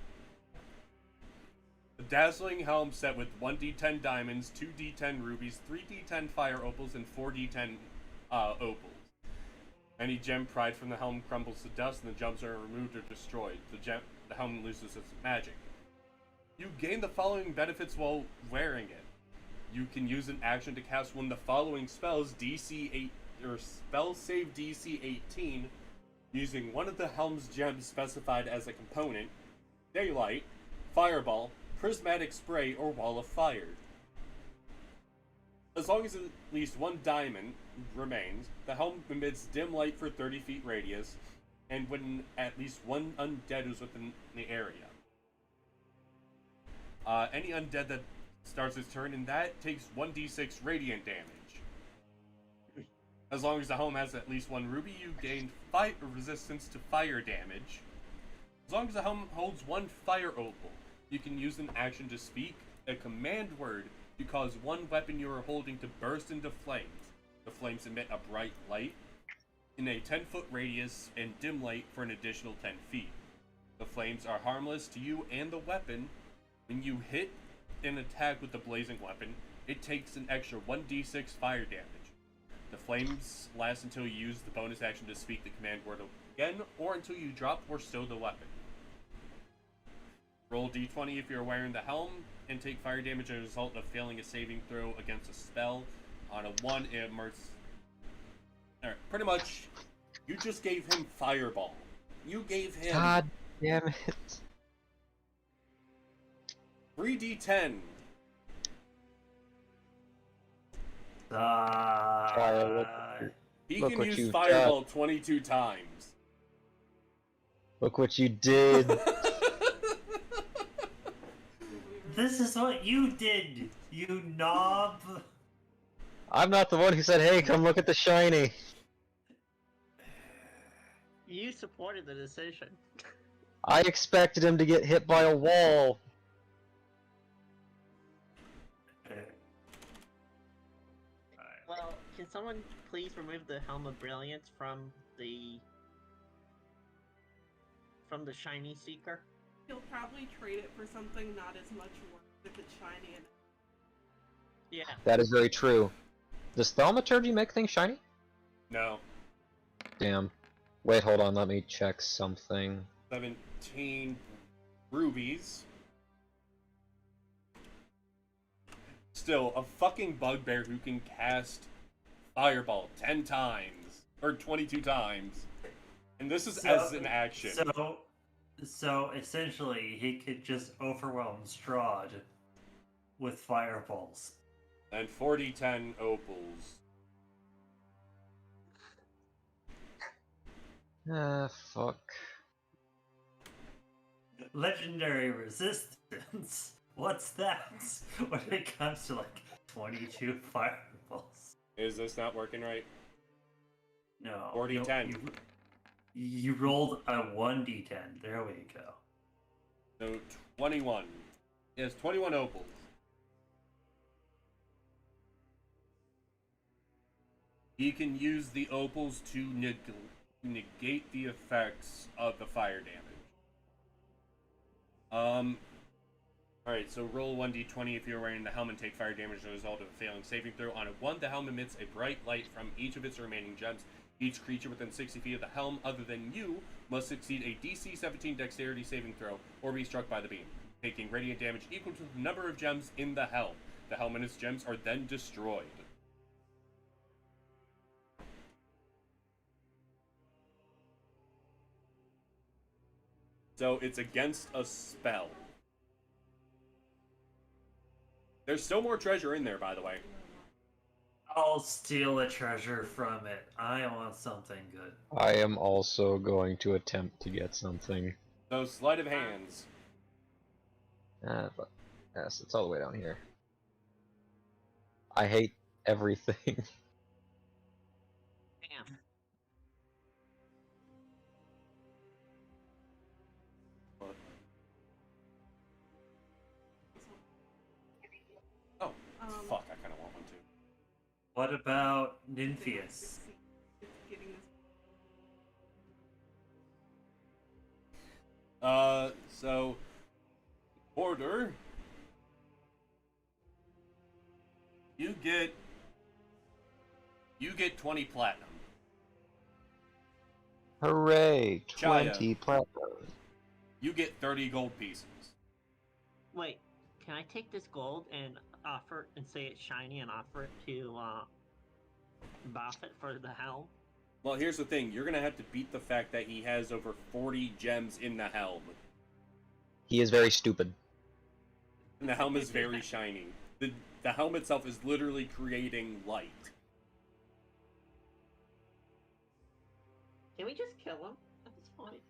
The dazzling helm set with 1d10 diamonds, 2d10 rubies, 3d10 fire opals, and 4d10 opals. Any gem pried from the helm crumbles to dust, and the gems are removed or destroyed. The helm loses its magic. You gain the following benefits while wearing it. you can use an action to cast one of the following spells DC 8 or spell save DC 18 using one of the helm's gems specified as a component: Daylight, Fireball, Prismatic Spray, or Wall of Fire. As long as at least one diamond remains, the helm emits dim light for 30 feet radius, and when at least one undead is within the area. Any undead that starts its turn in that takes 1d6 radiant damage. As long as the helm has at least one ruby, you gain resistance to fire damage. As long as the helm holds one fire opal, you can use an action to speak a command word to cause one weapon you are holding to burst into flames. The flames emit a bright light in a 10-foot radius and dim light for an additional 10 feet. The flames are harmless to you and the weapon. When you hit an attack with the blazing weapon, it takes an extra 1d6 fire damage. The flames last until you use the bonus action to speak the command word again, or until you drop or stow the weapon. Roll d20 if you're wearing the helm, and take fire damage as a result of failing a saving throw against a spell. On a 1, it immerses. Alright, pretty much, you just gave him Fireball. You gave him God damn it. 3d10. He Look can what use you've Fireball 22 times. Look what you did. This is what you did, you knob. I'm not the one who said, hey, come look at the shiny. You supported the decision. I expected him to get hit by a wall. Well, can someone please remove the Helm of Brilliance from the shiny seeker? He'll probably trade it for something not as much work if it's shiny and Yeah. That is very true. Does thaumaturgy make things shiny? No. Damn. Wait, hold on, let me check something. 17 rubies. Still, a fucking bugbear who can cast Fireball 10 times. Or 22 times. And this is as an action. So essentially, he could just overwhelm Strahd with fireballs. And 40-10 opals. Fuck. Legendary resistance. What's that? When it comes to like 22 fireballs. Is this not working right? No. 40-10. You rolled a 1d10. There we go. So 21. Yes, 21 opals. He can use the opals to negate the effects of the fire damage. Alright, so roll 1d20 if you're wearing the helm and take fire damage as a result of a failing saving throw. On a 1, the helm emits a bright light from each of its remaining gems. Each creature within 60 feet of the helm, other than you, must succeed a DC 17 dexterity saving throw or be struck by the beam, taking radiant damage equal to the number of gems in the helm. The helm and its gems are then destroyed. So it's against a spell. There's still more treasure in there, by the way. I'll steal a treasure from it. I want something good. I am also going to attempt to get something. So sleight of hands. But yes, it's all the way down here. I hate everything. Damn. Oh, fuck, I kind of want one too. What about Nympheus? getting this. So order. You get 20 platinum. Hooray! Chaya. 20 platinum. You get 30 gold pieces. Wait, can I take this gold and offer and say it's shiny and offer it to Buffett for the helm? Well, here's the thing. You're going to have to beat the fact that he has over 40 gems in the helm. He is very stupid. And the helm is very shiny. The helm itself is literally creating light. Can we just kill him at this point?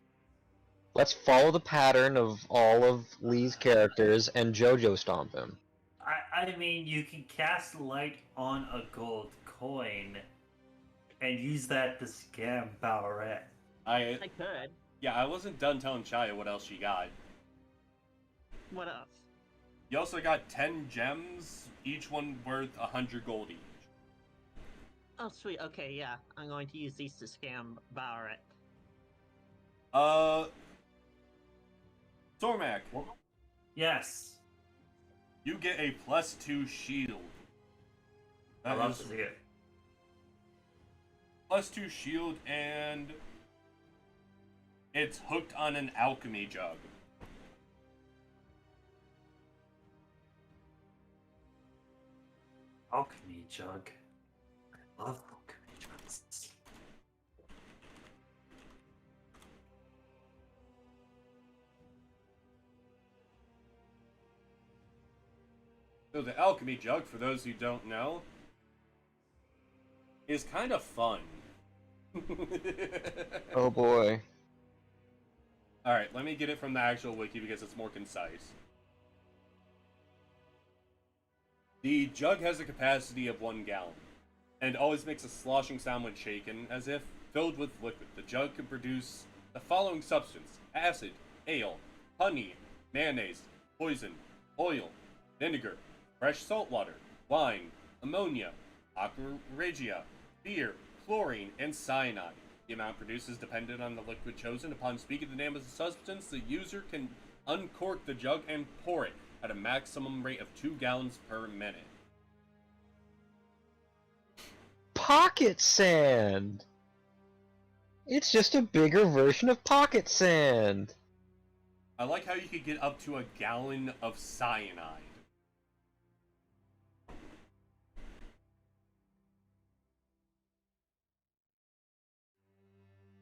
Let's follow the pattern of all of Lee's characters and JoJo stomp him. I mean, you can cast light on a gold coin and use that to scam Ballarat. I could. Yeah, I wasn't done telling Chaya what else she got. What else? You also got 10 gems, each one worth 100 gold each. Oh, sweet. Okay, yeah. I'm going to use these to scam Ballarat. Tormac, Yes. you get a +2 shield. I That love is to see it. +2 shield, and it's hooked on an alchemy jug. Alchemy jug. I love alchemy jugs. So the alchemy jug, for those who don't know, is kind of fun. Oh boy. Alright, let me get it from the actual wiki because it's more concise. The jug has a capacity of 1 gallon, and always makes a sloshing sound when shaken, as if filled with liquid. The jug can produce the following substance: acid, ale, honey, mayonnaise, poison, oil, vinegar, fresh salt water, wine, ammonia, aqua regia, beer, chlorine, and cyanide. The amount produced is dependent on the liquid chosen. Upon speaking the name of the substance, the user can uncork the jug and pour it at a maximum rate of 2 gallons per minute. Pocket sand! It's just a bigger version of pocket sand! I like how you could get up to 1 gallon of cyanide.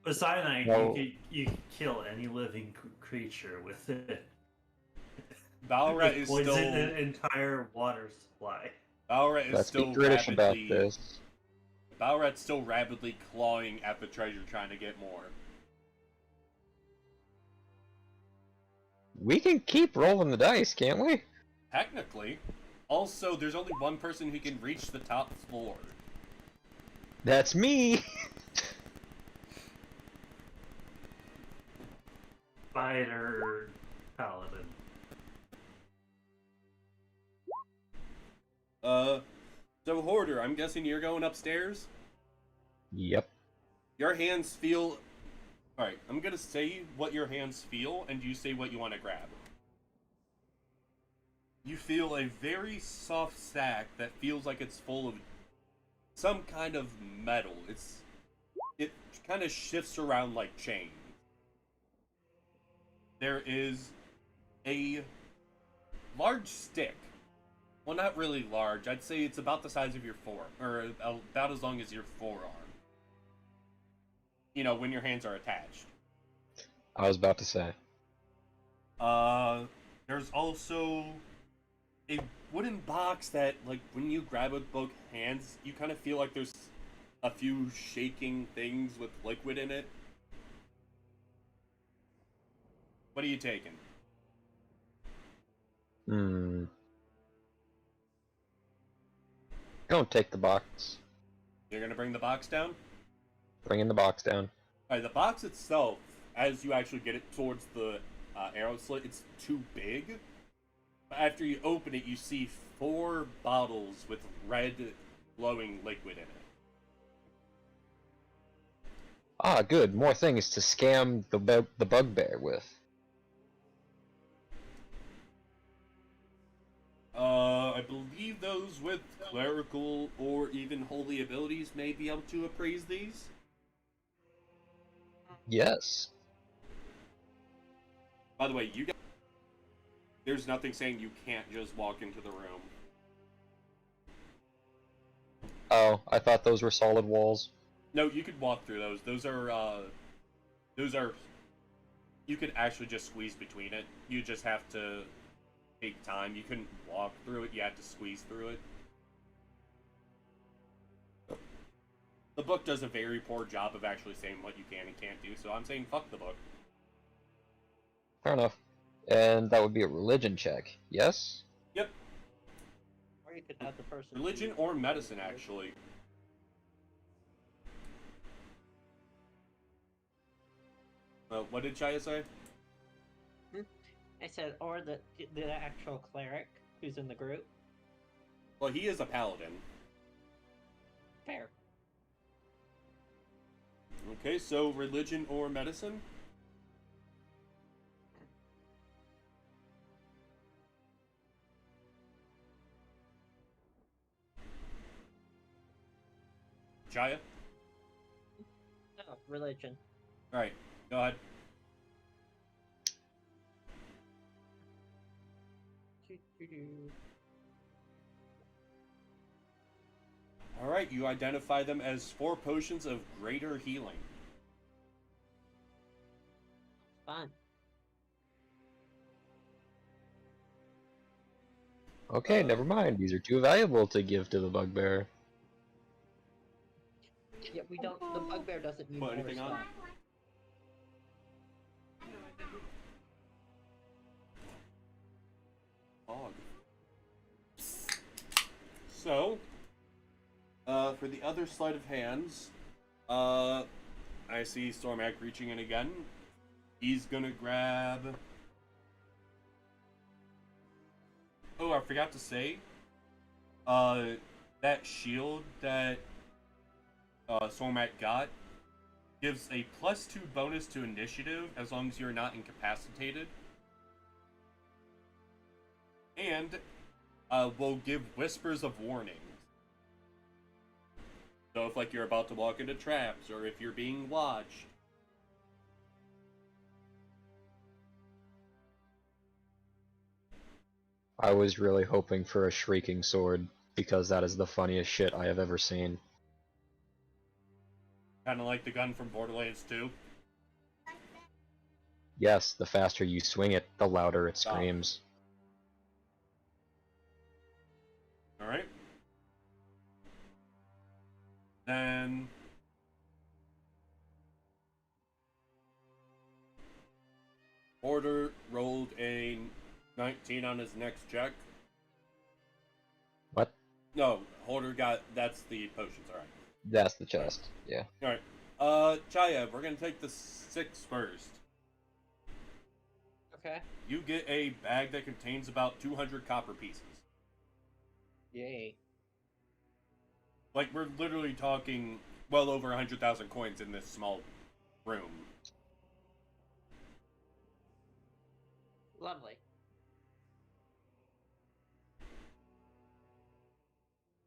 With cyanide, No. you could kill any living creature with it. Ballarat It is poison still an entire water supply. Ballarat is Let's still be British about rapidly this. Ballarat's still rapidly clawing at the treasure, trying to get more. We can keep rolling the dice, can't we? Technically. Also, there's only one person who can reach the top floor. That's me! Spider paladin. So Hoarder, I'm guessing you're going upstairs? Yep. Your hands feel... Alright, I'm gonna say what your hands feel, and you say what you want to grab. You feel a very soft sack that feels like it's full of some kind of metal. It kind of shifts around like chain. There is a large stick. Well, not really large. I'd say it's about the size of your forearm, or about as long as your forearm. You know, when your hands are attached. I was about to say. There's also a wooden box that, like, when you grab it with both hands, you kind of feel like there's a few shaking things with liquid in it. What are you taking? Don't take the box. You're gonna bring the box down? Bringing the box down. Alright, the box itself, as you actually get it towards the arrow slit, it's too big. But after you open it, you see 4 bottles with red glowing liquid in it. Ah, good. More things to scam the bugbear with. I believe those with clerical or even holy abilities may be able to appraise these. Yes. By the way, there's nothing saying you can't just walk into the room. Oh, I thought those were solid walls. No, you could walk through those. Those are. You could actually just squeeze between it. You just have to take time. You couldn't walk through it. You had to squeeze through it. The book does a very poor job of actually saying what you can and can't do. So I'm saying fuck the book. Fair enough. And that would be a religion check, yes? Yep. Or you could have the person. Religion or medicine, actually. What did Chaya say? I said, or the actual cleric who's in the group. Well, he is a paladin. Fair. Okay, so religion or medicine? Chaya? No, religion. Alright, go ahead. Alright, you identify them as 4 potions of greater healing. Fun. Okay, never mind. These are too valuable to give to the bugbear. Yeah, we don't. The bugbear doesn't need Put more anything on? stuff. No, I didn't. So, for the other sleight of hands, I see Stormak reaching in again. He's gonna grab. Oh, I forgot to say. That shield that Stormak got gives a +2 bonus to initiative as long as you're not incapacitated. And will give whispers of warning. So if like you're about to walk into traps or if you're being watched. I was really hoping for a shrieking sword, because that is the funniest shit I have ever seen. Kind of like the gun from Borderlands 2. Yes, the faster you swing it, the louder it screams. Alright. Then Order rolled a 19 on his next check. What? No, Holder got, that's the potions, alright. That's the chest, yeah. Alright. Chaya, we're gonna take the 6 first. Okay. You get a bag that contains about 200 copper pieces. Yay. Like, we're literally talking well over 100,000 coins in this small room. Lovely.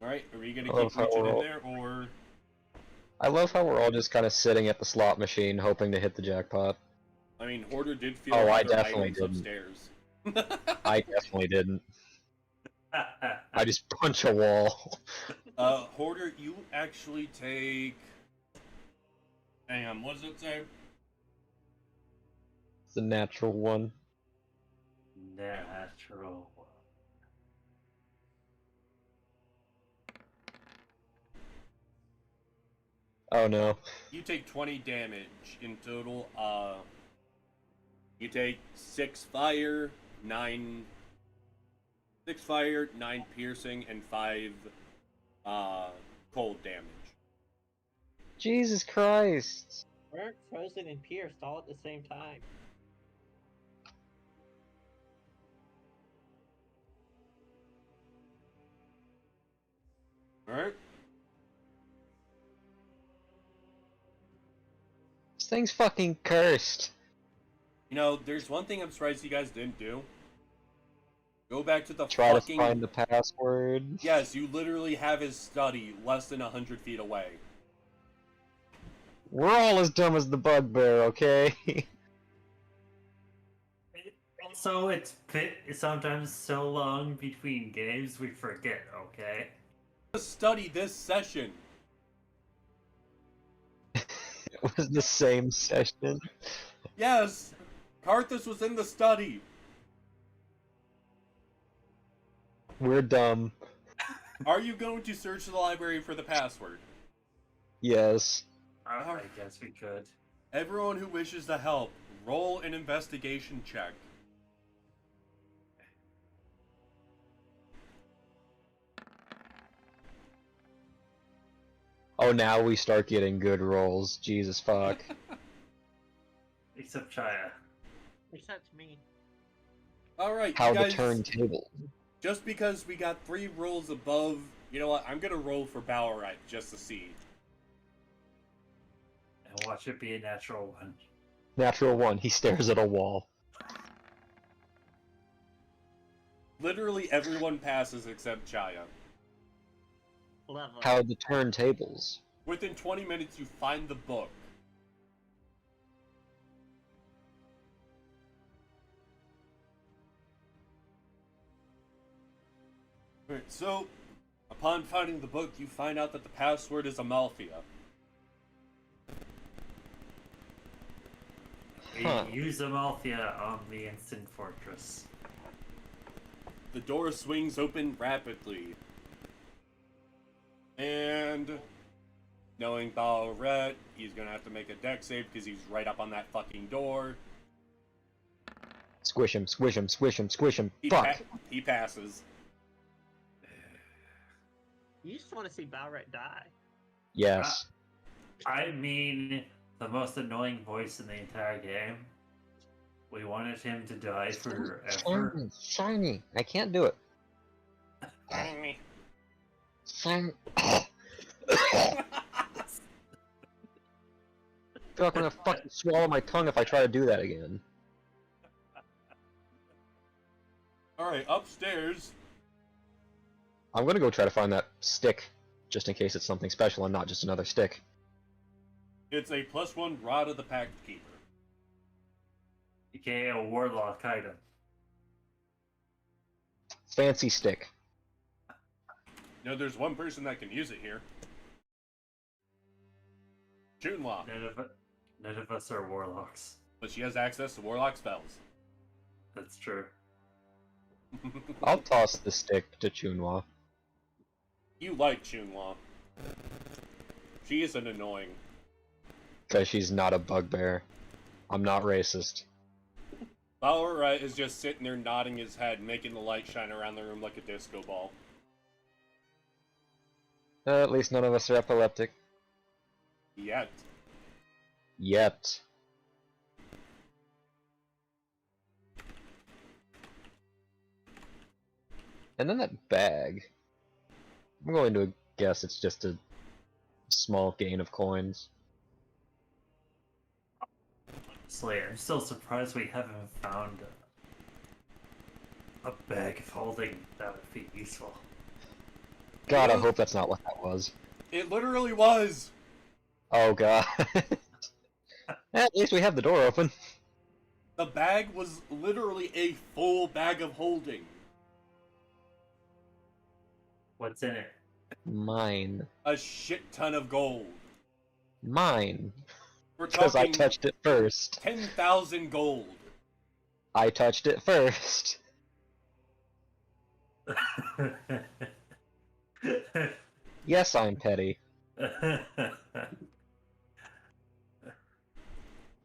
Alright, are we gonna I keep love how reaching we're in all- there, or... I love how we're all just kind of sitting at the slot machine hoping to hit the jackpot. I mean, Hoarder did feel Oh, I other definitely items didn't. upstairs. I definitely didn't. I just punch a wall. Hoarder, you actually take... Hang on, what does it say? It's a natural one. Natural. Oh no. You take 20 damage in total. You take 6 fire, 9 piercing, and 5 cold damage. Jesus Christ. We're frozen and pierced all at the same time. Alright? This thing's fucking cursed. You know, there's one thing I'm surprised you guys didn't do. Go back to the Try fucking... to find the password. Yes, you literally have his study less than 100 feet away. We're all as dumb as the bugbear, okay? Also, it's sometimes so long between games we forget, okay? Study this session. It was the same session. Yes, Karthus was in the study. We're dumb. Are you going to search the library for the password? Yes. I guess we could. Everyone who wishes to help, roll an investigation check. Oh, now we start getting good rolls. Jesus fuck. Except Chaya. Except me. Alright, How you the guys, turntable. just because we got 3 rolls above, you know what, I'm gonna roll for Ballarat just to see. And watch it be a natural one. Natural 1, he stares at a wall. Literally everyone passes except Chaya. Level. How the turntables. Within 20 minutes, you find the book. Alright, so, upon finding the book, you find out that the password is Amalthea. We Huh. use Amalthea on the instant fortress. The door swings open rapidly. And knowing Ballarat, he's gonna have to make a dex save because he's right up on that fucking door. Squish him, squish him, squish him, squish him. Fuck! He passes. You just want to see Balrat die. Yes. I mean, the most annoying voice in the entire game. We wanted him to die forever. Shiny, shiny. I can't do it. Shiny. I feel like I'm gonna fucking swallow my tongue if I try to do that again. Alright, upstairs. I'm gonna go try to find that stick, just in case it's something special and not just another stick. It's a +1 Rod of the Pact Keeper. AKA a warlock item. Fancy stick. You know, there's one person that can use it here. Chunwa. None of us are warlocks. But she has access to Warlock spells. That's true. I'll toss the stick to Chunwa. You like Chunwa. She isn't annoying. Because she's not a bugbear. I'm not racist. Ballarat is just sitting there nodding his head, making the light shine around the room like a disco ball. At least none of us are epileptic. Yet. Yet. And then that bag. I'm going to guess it's just a small gain of coins. Slayer, I'm still surprised we haven't found a bag of holding that would be useful. God, I Yeah. hope that's not what that was. It literally was! Oh god. At least we have the door open. The bag was literally a full bag of holding. What's in it? Mine. A shit ton of gold. Mine. We're Because I talking touched it first. 10,000 gold. I touched it first. Yes, I'm petty.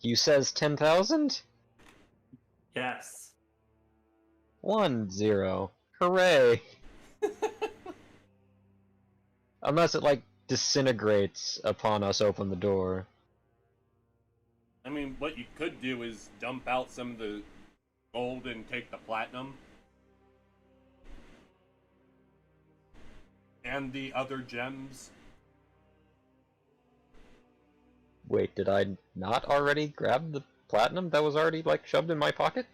You says 10,000? Yes. 1-0. Hooray! Unless it, like, disintegrates upon us open the door. I mean, what you could do is dump out some of the gold and take the platinum. And the other gems. Wait, did I not already grab the platinum that was already, like, shoved in my pocket?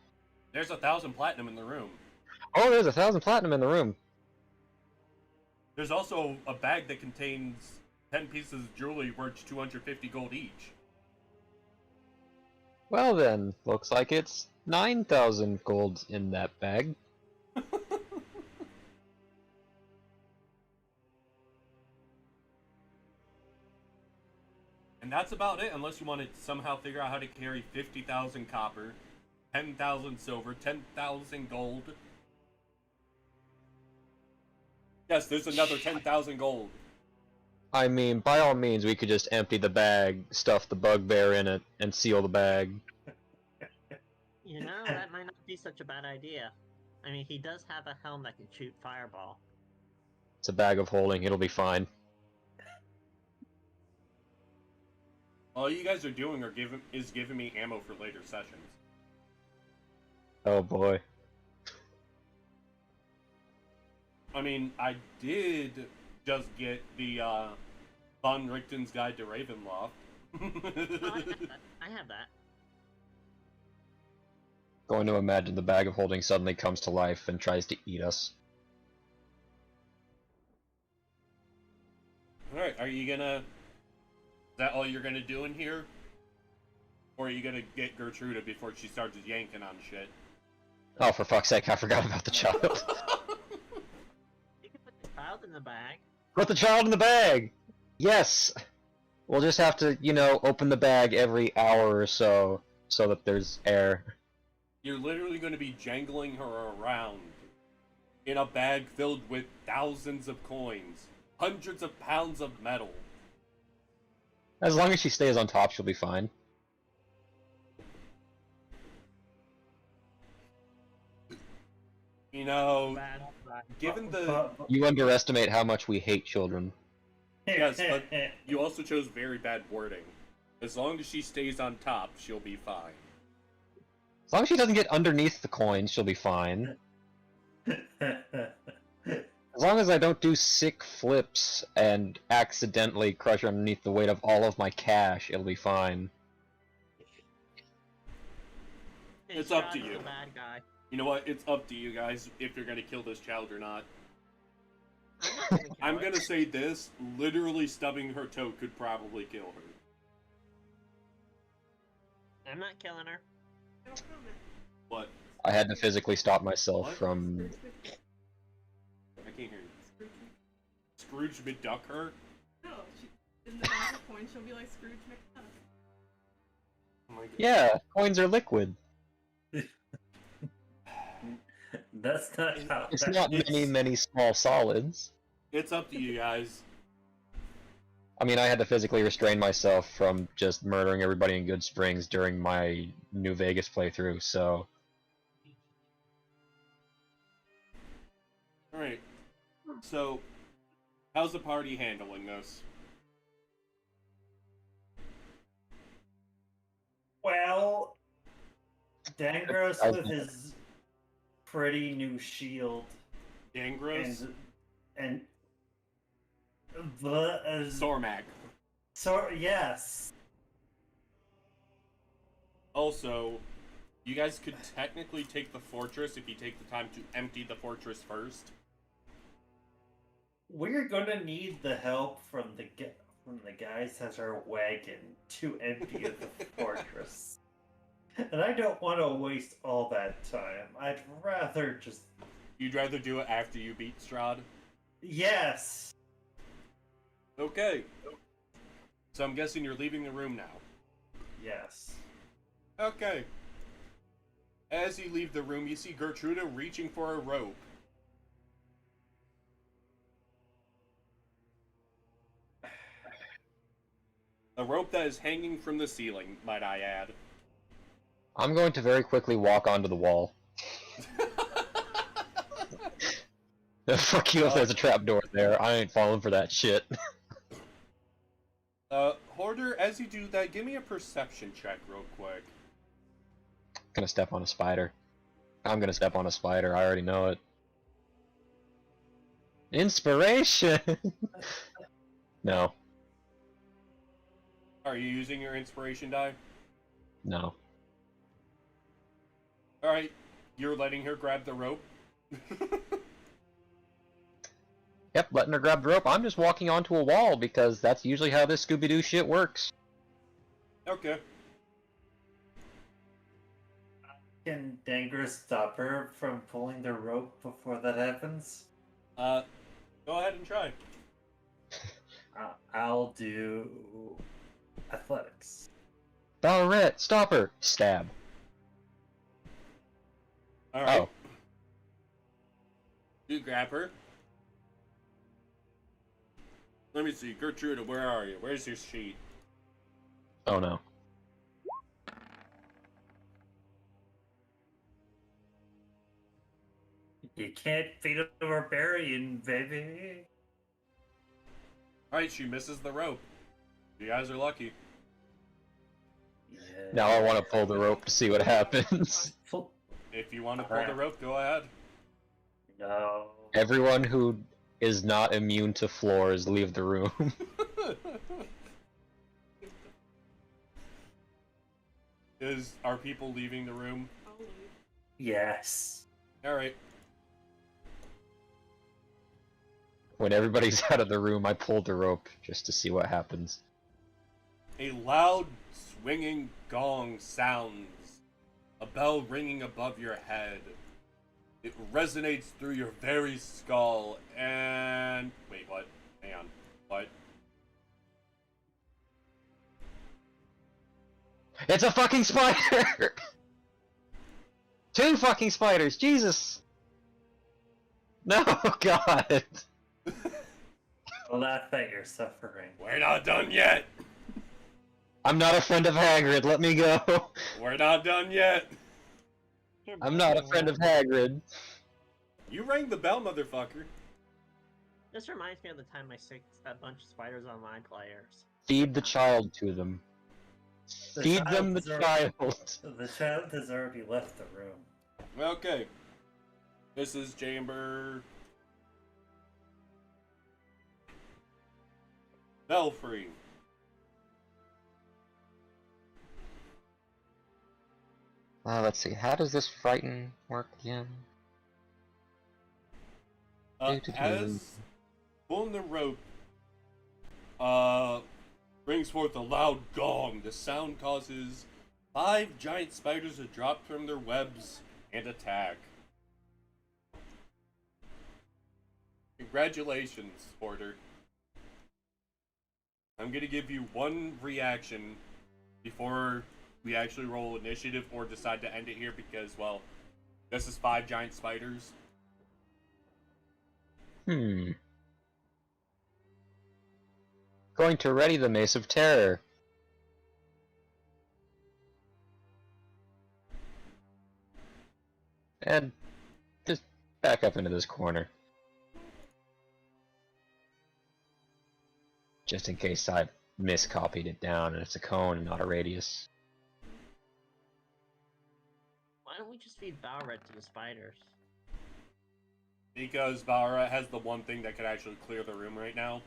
There's 1,000 platinum in the room. Oh, there's 1,000 platinum in the room. There's also a bag that contains 10 pieces of jewelry worth 250 gold each. Well then, looks like it's 9,000 gold in that bag. And that's about it, unless you want to somehow figure out how to carry 50,000 copper, 10,000 silver, 10,000 gold. Yes, there's another 10,000 gold. I mean, by all means, we could just empty the bag, stuff the bugbear in it, and seal the bag. You know, that might not be such a bad idea. I mean, he does have a helm that can shoot fireball. It's a bag of holding, it'll be fine. All you guys are doing is giving me ammo for later sessions. Oh boy. I mean, I did just get the Von Richten's Guide to Ravenloft. I have that. Going to imagine the bag of holding suddenly comes to life and tries to eat us. Alright, are you gonna... Is that all you're gonna do in here? Or are you gonna get Gertruda before she starts yanking on shit? Oh, for fuck's sake, I forgot about the child. You can put the child in the bag. Put the child in the bag! Yes! We'll just have to, you know, open the bag every hour or so that there's air. You're literally gonna be jangling her around in a bag filled with thousands of coins, hundreds of pounds of metal. As long as she stays on top, she'll be fine. You know, Bad. given the... You underestimate how much we hate children. Yes, but you also chose very bad wording. As long as she stays on top, she'll be fine. As long as she doesn't get underneath the coins, she'll be fine. As long as I don't do sick flips and accidentally crush her underneath the weight of all of my cash, it'll be fine. It's up to Shroud's you. the bad guy. You know what? It's up to you guys if you're gonna kill this child or not. I'm not gonna kill I'm her. gonna say this, literally stubbing her toe could probably kill her. I'm not killing her. No comment. What? I had to physically stop myself What? from... I can't hear you. Scrooge McDuck her? No, in the bag of coins, she'll be like Scrooge McDuck. Oh my God. Yeah, coins are liquid. That's not how. It's that not is. many small solids. It's up to you guys. I mean, I had to physically restrain myself from just murdering everybody in Good Springs during my New Vegas playthrough, so... Alright. So, how's the party handling this? Well, Dangros with his pretty new shield Dangros? and the Sormak. so yes. Also, you guys could technically take the fortress if you take the time to empty the fortress first. We're gonna need the help from the guys at our wagon to empty the fortress. And I don't want to waste all that time. I'd rather just... You'd rather do it after you beat Strahd? Yes! Okay. So I'm guessing you're leaving the room now. Yes. Okay. As you leave the room, you see Gertruda reaching for a rope. A rope that is hanging from the ceiling, might I add. I'm going to very quickly walk onto the wall. Fuck you if there's a trapdoor there. I ain't falling for that shit. Hoarder, as you do that, give me a perception check real quick. Gonna step on a spider. I'm gonna step on a spider, I already know it. Inspiration! No. Are you using your inspiration die? No. Alright, you're letting her grab the rope? Yep, letting her grab the rope. I'm just walking onto a wall because that's usually how this Scooby-Doo shit works. Okay. Can Dangros stop her from pulling the rope before that happens? Go ahead and try. I'll do Athletics. Ballarat, stop her! Stab. Alright. Oh. You grab her. Let me see. Gertrude, where are you? Where's your sheet? Oh no. You can't feed a barbarian, baby. Alright, she misses the rope. You guys are lucky. Yeah. Now I want to pull the rope to see what happens. If you want to pull the Alright. rope, go ahead. No. Everyone who is not immune to floors, leave the room. Are people leaving the room? I'll leave. Yes. Alright. When everybody's out of the room, I pull the rope just to see what happens. A loud, swinging gong sounds. A bell ringing above your head. It resonates through your very skull, and... Wait, what? Hang on. What? It's a fucking spider! 2 fucking spiders, Jesus! No, God! Laugh at your suffering. We're not done yet! I'm not a friend of Hagrid, let me go! We're not done yet! I'm not a friend of Hagrid. You rang the bell, motherfucker. This reminds me of the time I sicked that bunch of spiders on my players. Feed the child to them. The Feed them the child's already- child. The child has already left the room. Okay. This is chamber... Belfry. Let's see, how does this frighten work again? As pulling the rope, brings forth a loud gong. The sound causes 5 giant spiders to drop from their webs and attack. Congratulations, Porter. I'm gonna give you 1 reaction before we actually roll initiative or decide to end it here because, well, this is 5 giant spiders. Going to ready the Mace of Terror. And just back up into this corner. Just in case I miscopied it down and it's a cone and not a radius. Why don't we just feed Balred to the spiders? Because Valra has the one thing that could actually clear the room right now.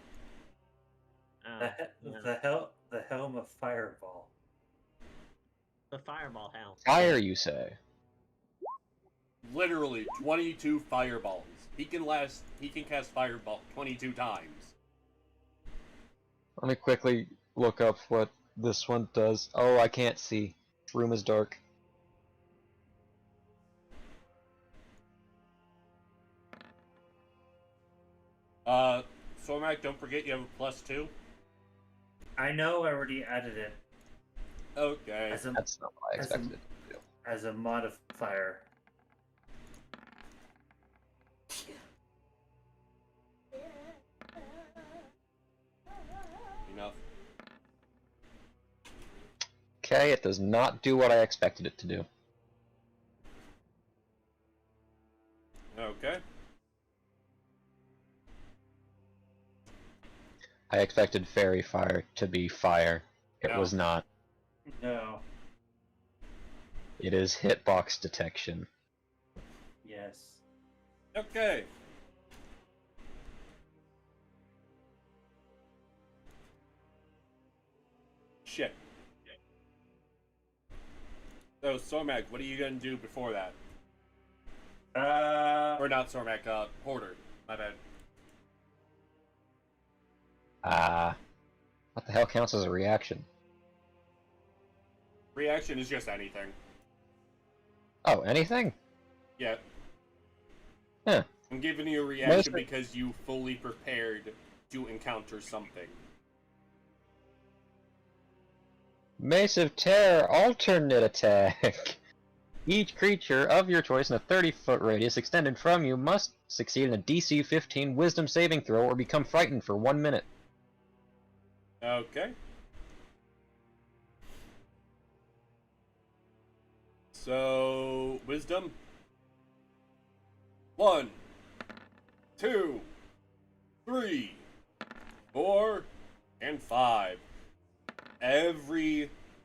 Oh, yeah. The helm of Fireball. The fireball helm. Fire, you say? Literally 22 fireballs. He can cast fireball 22 times. Let me quickly look up what this one does. Oh, I can't see. Room is dark. Sormac, don't forget you have a +2. I know I already added it Okay. as a, That's not what I as a- expected it to do. as a modifier. Enough. Okay, it does not do what I expected it to do. Okay. I expected Fairy Fire to be fire. It No. was not. No. It is hitbox detection. Yes. Okay. Shit. So, Sormac, what are you gonna do before that? Or not Sormac, Porter. My bad. What the hell counts as a reaction? Reaction is just anything. Oh, anything? Yeah. Huh. I'm giving you a reaction Mostly- because you fully prepared to encounter something. Mace of Terror alternate attack. Each creature of your choice in a 30-foot radius extended from you must succeed in a DC 15 Wisdom saving throw or become frightened for 1 minute. Okay. So, wisdom. 1, 2, 3, 4, and 5.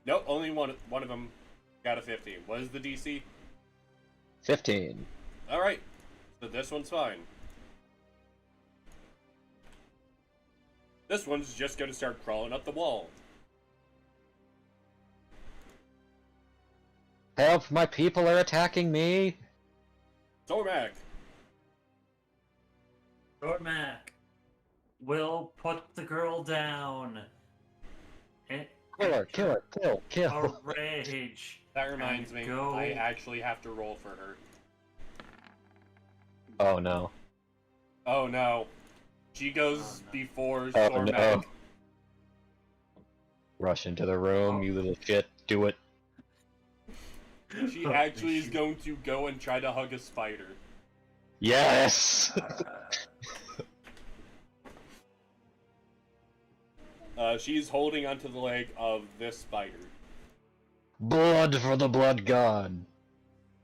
Nope, only one of them got a 15. What is the DC? 15. Alright, so this one's fine. This one's just gonna start crawling up the wall. Help, my people are attacking me! Tormac! Dormac will put the girl down. Kill her, kill her, kill! A rage. That reminds me, Go. I actually have to roll for her. Oh no. Oh no. She goes Oh, no. before Oh Tormac. no. Rush into the room, Oh. you little shit. Do it. She actually is going to go and try to hug a spider. Yes! She's holding onto the leg of this spider. Blood for the blood god!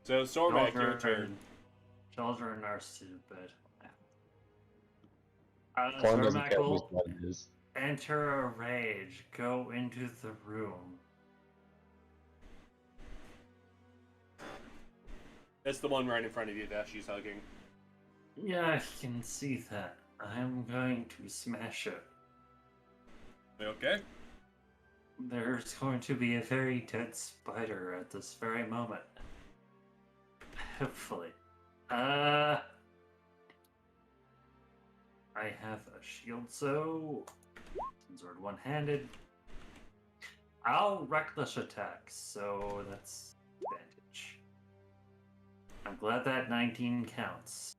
So, Sormac, your turn. Children are stupid. Form doesn't Zormak care whose will blood it is. enter a rage. Go into the room. That's the one right in front of you that she's hugging. Yeah, I can see that. I'm going to smash it. Okay? There's going to be a very dead spider at this very moment. Hopefully. I have a shield, so sword one-handed. I'll reckless attack, so that's advantage. I'm glad that 19 counts.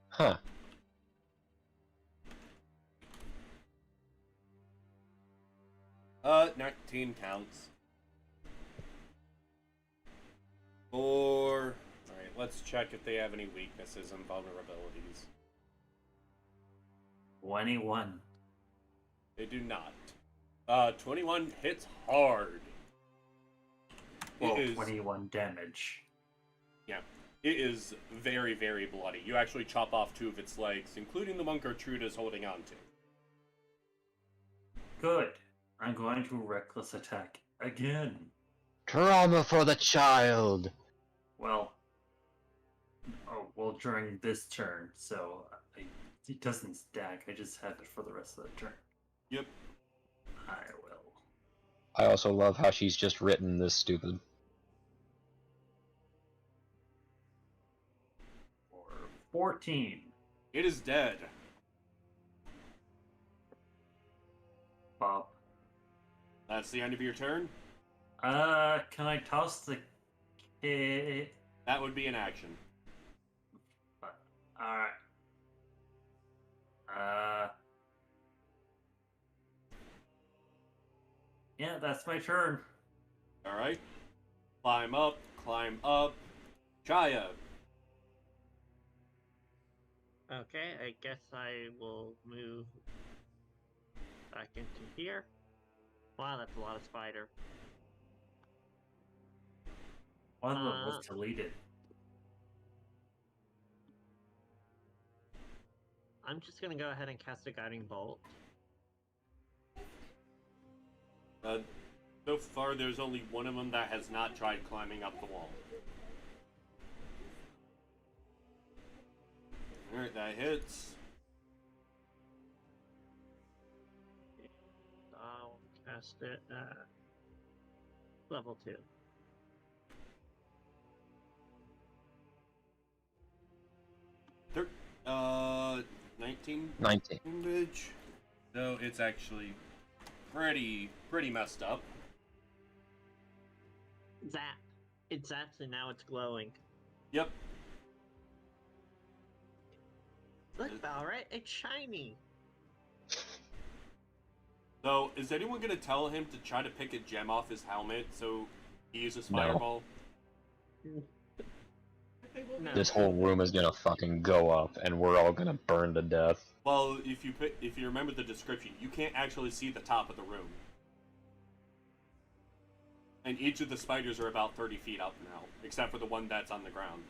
Huh. Uh, 19 counts. Alright, let's check if they have any weaknesses and vulnerabilities. 21. They do not. 21 hits hard. Well, It is, 21 damage. yeah, it is very, very bloody. You actually chop off 2 of its legs, including the one Gertrude is holding on to. Good. I'm going to reckless attack again. Trauma for the child! Well, during this turn, so it doesn't stack. I just have it for the rest of the turn. Yep. I will. I also love how she's just written this stupid. For 14. It is dead. Bob. That's the end of your turn. Can I toss the kid? That would be an action. Alright. Yeah, that's my turn. Alright. Climb up, climb up. Chaya. Okay, I guess I will move back into here. Wow, that's a lot of spider. One of them was deleted. I'm just gonna go ahead and cast a guiding bolt. So far, there's only one of them that has not tried climbing up the wall. Alright, that hits. I'll cast it at level 2. Thir 19? 19. Damage. So it's actually pretty messed up. Zap! It zaps and now it's glowing. Yep. Look, Valorant, it's shiny! So, is anyone gonna tell him to try to pick a gem off his helmet so he uses No. fireball? No. This whole room is gonna fucking go up, and we're all gonna burn to death. Well, if you remember the description, you can't actually see the top of the room. And each of the spiders are about 30 feet up now, except for the one that's on the ground.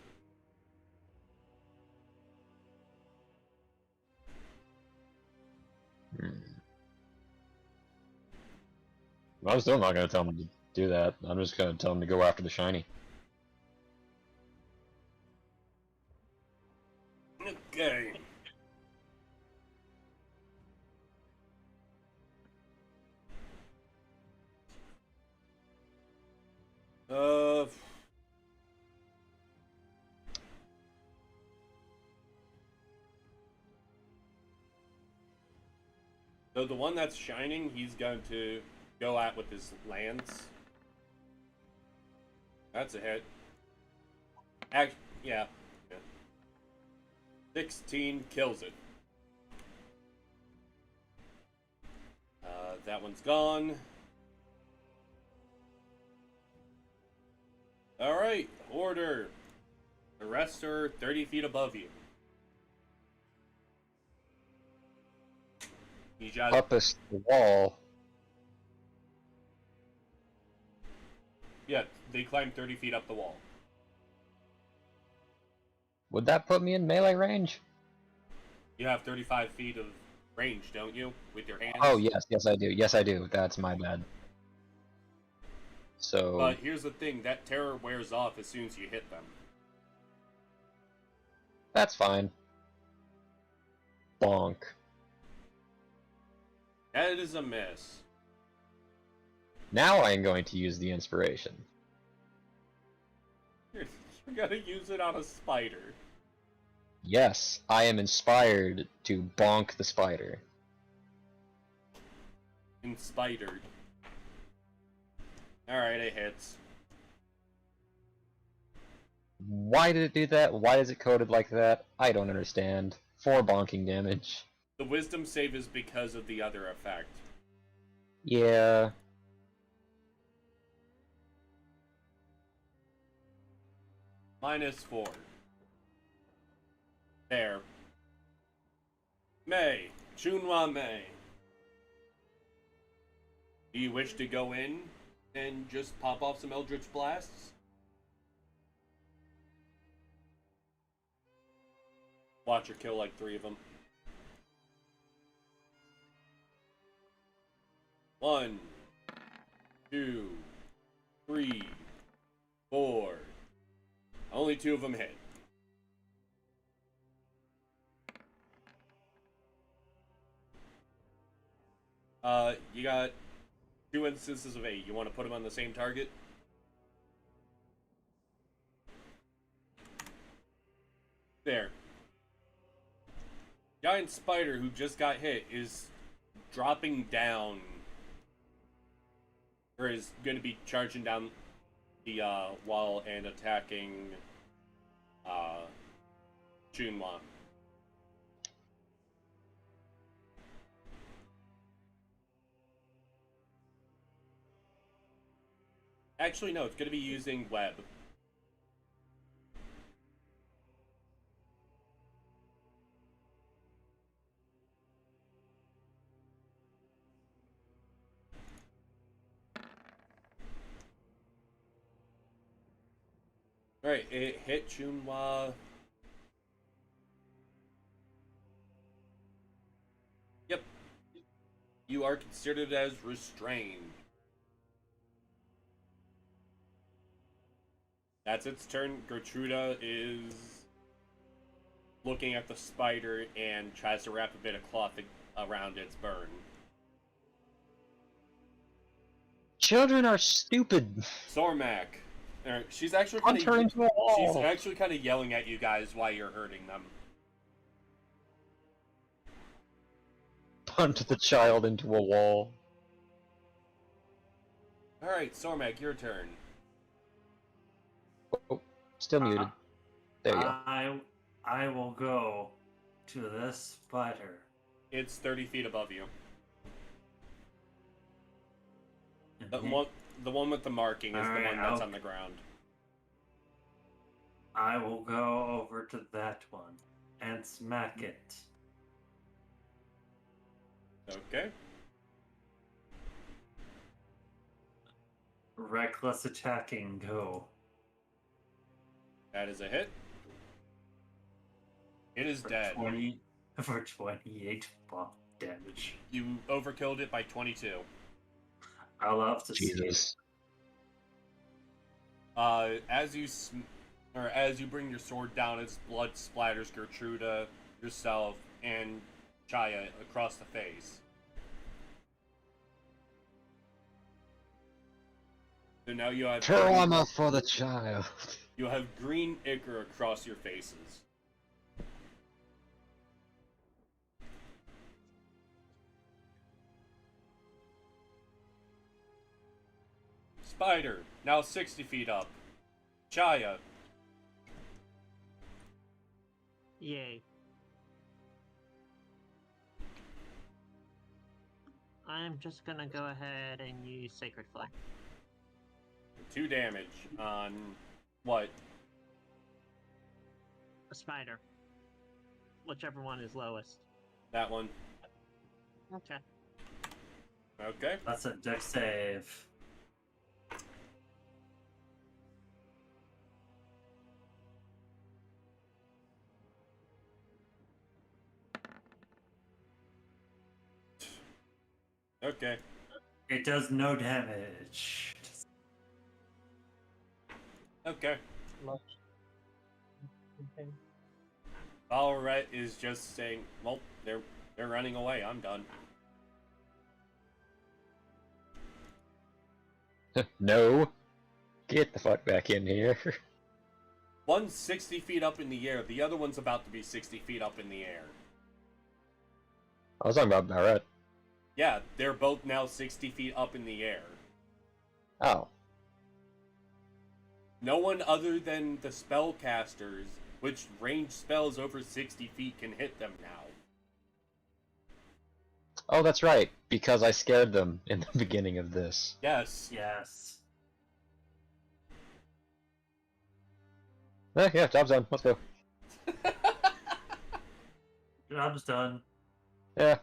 I'm still not gonna tell him to do that. I'm just gonna tell him to go after the shiny. Okay. Uh... So the one that's shining, he's going to go at with his lance. That's a hit. Yeah. 16 kills it. That one's gone. Alright, order. The rest are 30 feet above you. You just... Uppus the wall. Yeah, they climb 30 feet up the wall. Would that put me in melee range? You have 35 feet of range, don't you? With your hands? Oh, yes I do. Yes, I do. That's my bad. So... But here's the thing, that terror wears off as soon as you hit them. that's fine. Bonk. That is a miss. Now I am going to use the inspiration. You're gonna use it on a spider. Yes, I am inspired to bonk the spider. Inspired. Alright, it hits. Why did it do that? Why is it coded like that? I don't understand. 4 bonking damage. The wisdom save is because of the other effect. Yeah. -4. There. May. Chunwa May. Do you wish to go in and just pop off some Eldritch Blasts? Watch her kill like 3 of them. 1, 2, 3, 4. Only 2 of them hit. You got 2 instances of 8. You want to put them on the same target? There. Giant spider who just got hit is dropping down, or is going to be charging down the wall and attacking Chunwa. Actually, no, it's going to be using web. Alright, it hit Chunwa. Yep. You are considered as restrained. That's its turn. Gertruda is looking at the spider and tries to wrap a bit of cloth around its burn. Children are stupid. Sormak. She's actually Punch her into a wall. She's actually kind of yelling at you guys while you're hurting them. Punch the child into a wall. Alright, Sormak, your turn. Oh, still muted. There you go. I will go to this spider. It's 30 feet above you. The one with the marking is the Alright, one that's I'll- on the ground. I will go over to that one and smack it. Okay. Reckless attacking, go. That is a hit. It is For dead. 20 for 28 bomb damage. You overkilled it by 22. I'll love to see it. Jesus. As you bring your sword down, its blood splatters Gertruda, yourself, and Chaya across the face. So now you have Trauma for the child. you have green ichor across your faces. Spider, now 60 feet up. Chaya, Yay. I'm just gonna go ahead and use Sacred Flame. 2 damage on what? A spider. Whichever one is lowest. That one. Okay. Okay. That's a dex save. Okay. It does no damage. Okay. Okay. Alright is just saying, well, they're running away. I'm done. No. Get the fuck back in here. One's 60 feet up in the air. The other one's about to be 60 feet up in the air. I was talking about Barrett. Yeah, they're both now 60 feet up in the air. Oh. No one other than the spellcasters, which range spells over 60 feet, can hit them now. Oh, that's right. Because I scared them in the beginning of this. Yes. Yes. Yeah, job's done. Let's go. Job's done. Yeah.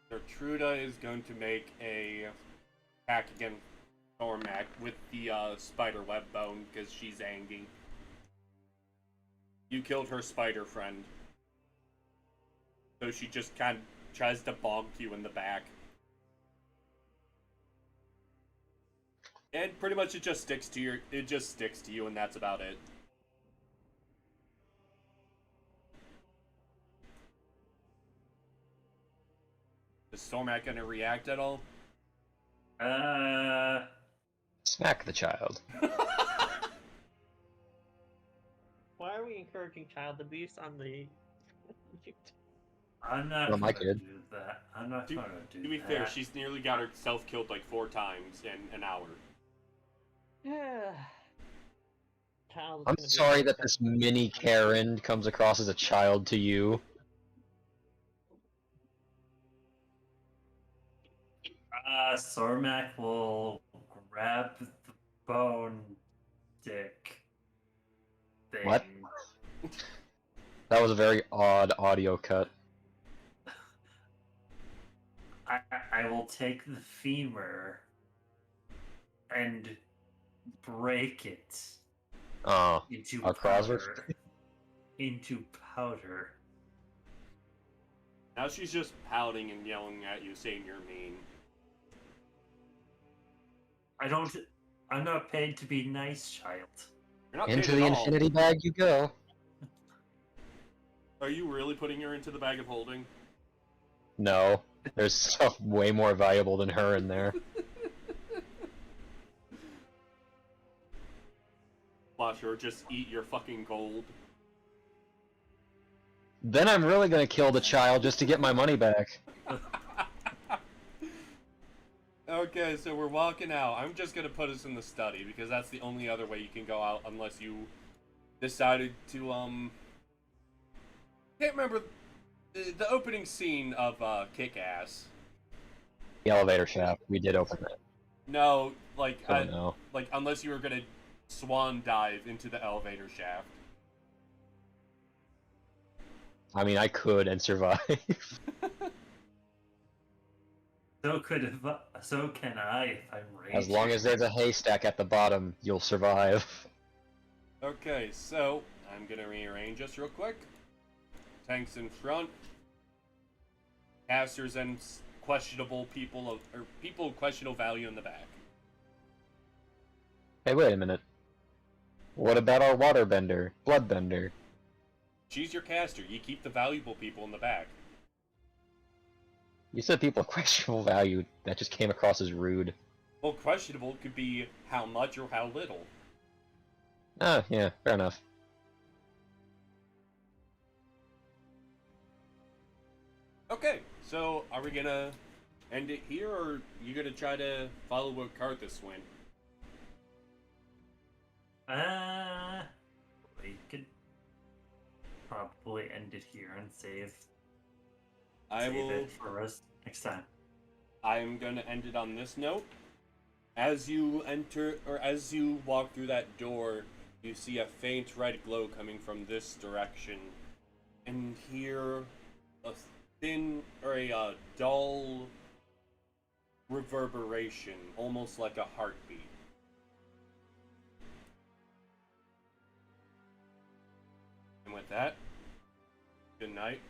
Gertruda is going to make a attack against Thormac with the spider web bone because she's angry. You killed her spider friend. So she just kind of tries to bonk you in the back. And pretty much it just sticks to you and that's about it. Is Stormak gonna react at all? Smack the child. Why are we encouraging child abuse on the I'm not Well, my gonna kid. do that. I'm not gonna do To be that. fair, she's nearly got herself killed like 4 times in an hour. Yeah. Child is I'm gonna be sorry that upset. this mini Karen comes across as a child to you. Sormac will grab the bone stick thing. What? That was a very odd audio cut. I will take the femur and break it Oh, into our powder. Crosworth? Into powder. Now she's just pouting and yelling at you, saying you're mean. I'm not paid to be nice, child. You're not into paid the at all. infinity bag you go. Are you really putting her into the bag of holding? No, there's stuff way more valuable than her in there. Watch her just eat your fucking gold. Then I'm really gonna kill the child just to get my money back. Okay, so we're walking out. I'm just gonna put us in the study because that's the only other way you can go out unless you decided to can't remember the opening scene of Kick-Ass. The elevator shaft. We did open it. No, like Oh no. like unless you were gonna swan dive into the elevator shaft. I mean, I could and survive. So can I if I'm raging. As long as there's a haystack at the bottom, you'll survive. Okay, so I'm gonna rearrange us real quick. Tanks in front, casters and questionable people or people of questionable value in the back. Hey, wait a minute. What about our waterbender, bloodbender? She's your caster. You keep the valuable people in the back. You said people of questionable value. That just came across as rude. Well, questionable could be how much or how little. Ah, yeah, fair enough. Okay, so are we gonna end it here, or are you gonna try to follow where Karthus went? We could probably end it here and save I will. it for us next time. I'm gonna end it on this note. As you enter, or as you walk through that door, you see a faint red glow coming from this direction, and hear a thin or a dull reverberation, almost like a heartbeat. And with that, good night.